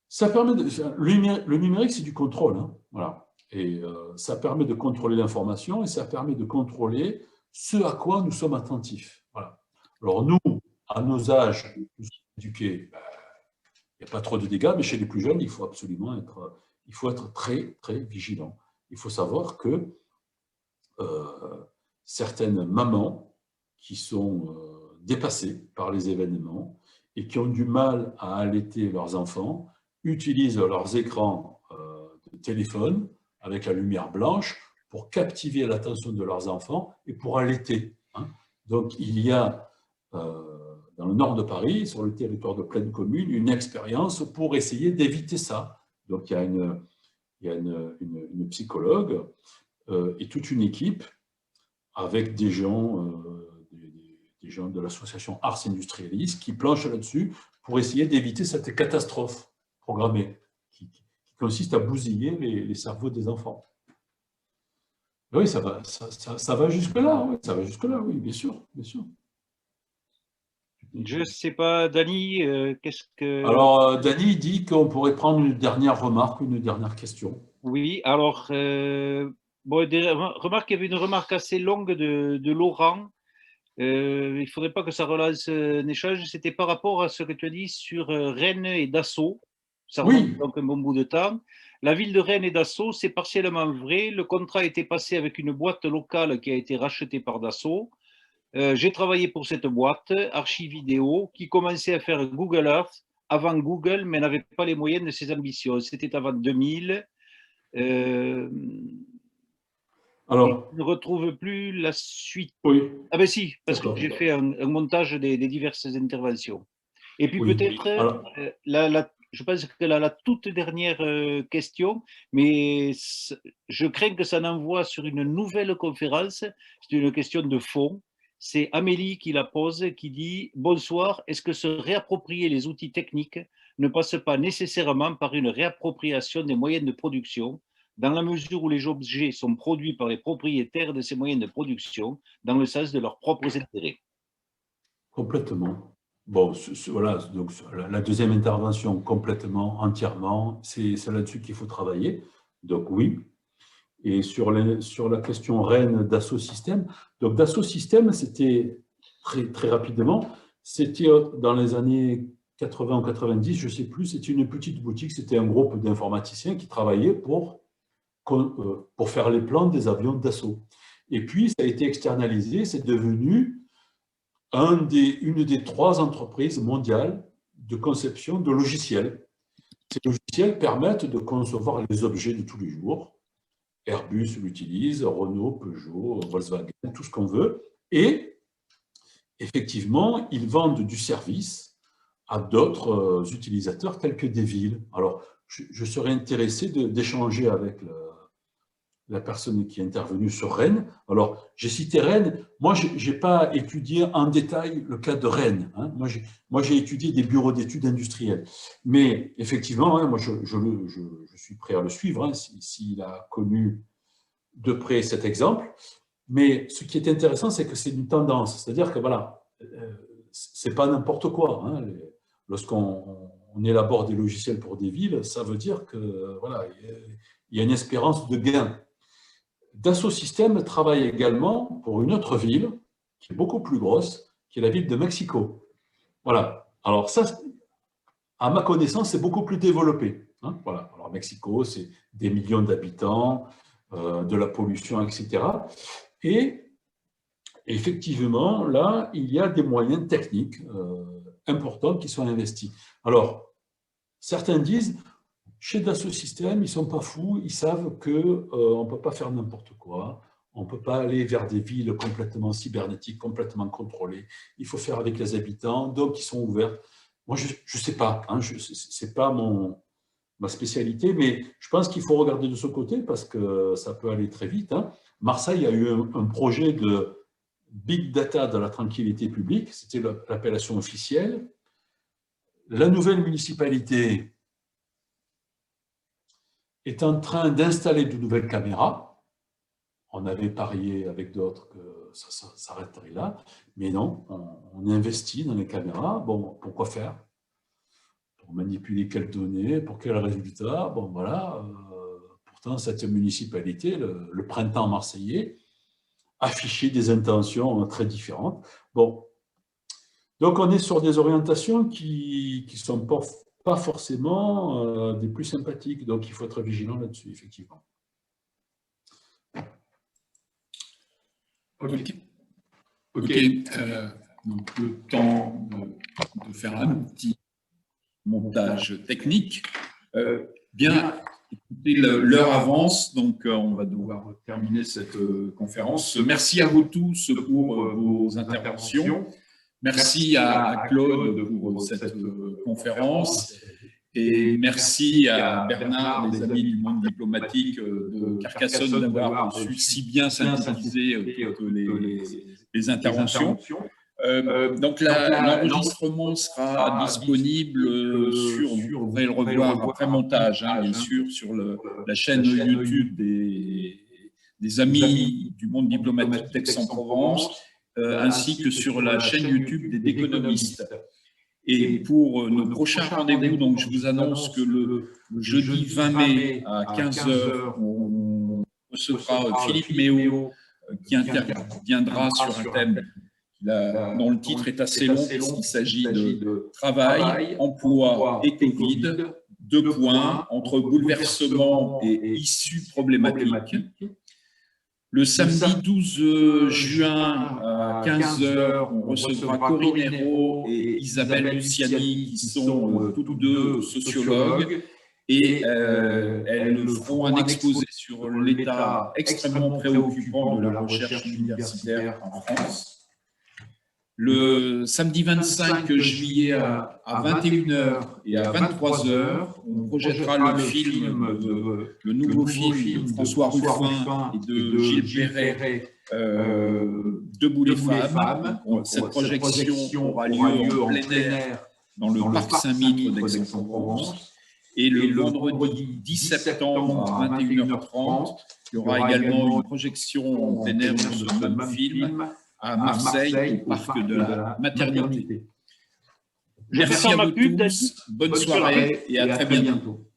ça permet le numérique, c'est du contrôle. Hein, voilà. Et ça permet de contrôler l'information et ça permet de contrôler ce à quoi nous sommes attentifs. Voilà. Alors nous, à nos âges, nous sommes éduqués, il n'y a pas trop de dégâts, mais chez les plus jeunes, il faut absolument être très, très vigilant. Il faut savoir que certaines mamans qui sont dépassées par les événements et qui ont du mal à allaiter leurs enfants utilisent leurs écrans de téléphone avec la lumière blanche pour captiver l'attention de leurs enfants et pour allaiter. Hein. Donc, il y a dans le nord de Paris, sur le territoire de Plaine Commune, une expérience pour essayer d'éviter ça. Donc, il y a une psychologue et toute une équipe avec des gens de l'association Ars Industrialis qui planchent là-dessus pour essayer d'éviter cette catastrophe programmée qui consiste à bousiller les cerveaux des enfants. Oui, ça va jusque-là, oui, ça va jusque-là, oui, bien sûr, bien sûr. Je ne sais pas, Dany, qu'est-ce que... Alors, Dany dit qu'on pourrait prendre une dernière remarque, une dernière question. Oui, alors, remarque, il y avait une remarque assez longue de Laurent. Il ne faudrait pas que ça relance un échange. C'était par rapport à ce que tu as dit sur Rennes et Dassault. Ça remonte donc un bon bout de temps. La ville de Rennes et Dassault, c'est partiellement vrai. Le contrat a été passé avec une boîte locale qui a été rachetée par Dassault. J'ai travaillé pour cette boîte, Archividéo, qui commençait à faire Google Earth avant Google, mais n'avait pas les moyens de ses ambitions. C'était avant 2000. Alors, je ne retrouve plus la suite. Oui. Ah ben si, parce que j'ai fait un montage des diverses interventions. Et puis peut-être, je pense que la toute dernière question, mais je crains que ça n'envoie sur une nouvelle conférence. C'est une question de fond. C'est Amélie qui la pose, qui dit « Bonsoir, est-ce que se réapproprier les outils techniques ne passe pas nécessairement par une réappropriation des moyens de production, dans la mesure où les objets sont produits par les propriétaires de ces moyens de production, dans le sens de leurs propres intérêts ?» Complètement. Bon, voilà, donc la deuxième intervention, complètement, entièrement, c'est là-dessus qu'il faut travailler. Donc oui. Et sur la question Rennes Dassault Systèmes, donc Dassault Systèmes, c'était très rapidement, c'était dans les années 80 ou 90, je ne sais plus, c'était une petite boutique, c'était un groupe d'informaticiens qui travaillaient pour faire les plans des avions Dassault. Et puis, ça a été externalisé, c'est devenu une des 3 entreprises mondiales de conception de logiciels. Ces logiciels permettent de concevoir les objets de tous les jours. Airbus l'utilise, Renault, Peugeot, Volkswagen, tout ce qu'on veut. Et effectivement, ils vendent du service à d'autres utilisateurs tels que des villes. Alors, je serais intéressé d'échanger avec la personne qui est intervenue sur Rennes. Alors, j'ai cité Rennes. Moi, je n'ai pas étudié en détail le cas de Rennes. Hein. Moi, j'ai étudié des bureaux d'études industrielles. Mais effectivement, hein, moi, je suis prêt à le suivre, hein, s'il a connu de près cet exemple. Mais ce qui est intéressant, c'est que c'est une tendance. C'est-à-dire que, voilà, ce n'est pas n'importe quoi. Hein. Lorsqu'on élabore des logiciels pour des villes, ça veut dire que, voilà, il y a une espérance de gain. Dassault Systèmes travaille également pour une autre ville, qui est beaucoup plus grosse, qui est la ville de Mexico. Voilà. Alors ça, à ma connaissance, c'est beaucoup plus développé. Hein, voilà. Alors Mexico, c'est des millions d'habitants, de la pollution, etc. Et effectivement, là, il y a des moyens techniques importants qui sont investis. Alors, certains disent, chez Dassault Systèmes, ils ne sont pas fous, ils savent qu'on ne peut pas faire n'importe quoi, on ne peut pas aller vers des villes complètement cybernétiques, complètement contrôlées, il faut faire avec les habitants, donc ils sont ouverts. Moi, je ne sais pas, hein, ce n'est pas ma spécialité, mais je pense qu'il faut regarder de ce côté parce que ça peut aller très vite. Hein. Marseille a eu un projet de Big Data de la tranquillité publique, c'était l'appellation officielle. La nouvelle municipalité est en train d'installer de nouvelles caméras. On avait parié avec d'autres que ça s'arrêterait là, mais non, on investit dans les caméras. Bon, pourquoi faire? Pour manipuler quelles données, pour quels résultats? Bon, voilà. Pourtant, cette municipalité, le printemps marseillais, affichait des intentions très différentes. Bon, donc on est sur des orientations qui ne sont pas forcément des plus sympathiques, donc il faut être vigilant là-dessus, effectivement. Ok. Donc le temps de faire un petit montage technique. Bien, écoutez, l'heure avance, donc on va devoir terminer cette conférence. Merci à vous tous pour vos interventions. Merci à Claude pour cette conférence. Et merci à Bernard, les amis du monde diplomatique de Carcassonne, d'avoir su si bien synthétiser toutes les interventions. Donc l'enregistrement sera disponible sur, vous pourrez le revoir après montage, hein, bien sûr, sur la chaîne YouTube des amis du monde diplomatique d'Aix-en-Provence, ainsi que sur la chaîne YouTube des Déconomistes. Et pour nos prochains rendez-vous, donc je vous annonce que le jeudi 20 mai à 15 h, on recevra Philippe Méo qui interviendra sur un thème dont le titre est assez long puisqu'il s'agit de travail, emploi et Covid, 2 points entre bouleversement et issues problématiques. Le samedi 12 juin à 15 h, on recevra Corinne Hérault et Isabelle Luciani, qui sont tous deux sociologues, et elles feront un exposé sur l'état extrêmement préoccupant de la recherche universitaire en France. Le samedi 25 juillet à 21 h et à 23 h, on projettera le nouveau film de François Ruffin et de Gilles Perret, Debout les femmes. Cette projection aura lieu en plein air dans le parc Saint-Mitre d'Aix-en-Provence. Et le vendredi 10 septembre à 21 h 30, il y aura également une projection en plein air de ce même film à Marseille, au parc de la Maternité. Merci à vous tous, bonne soirée et à très bientôt.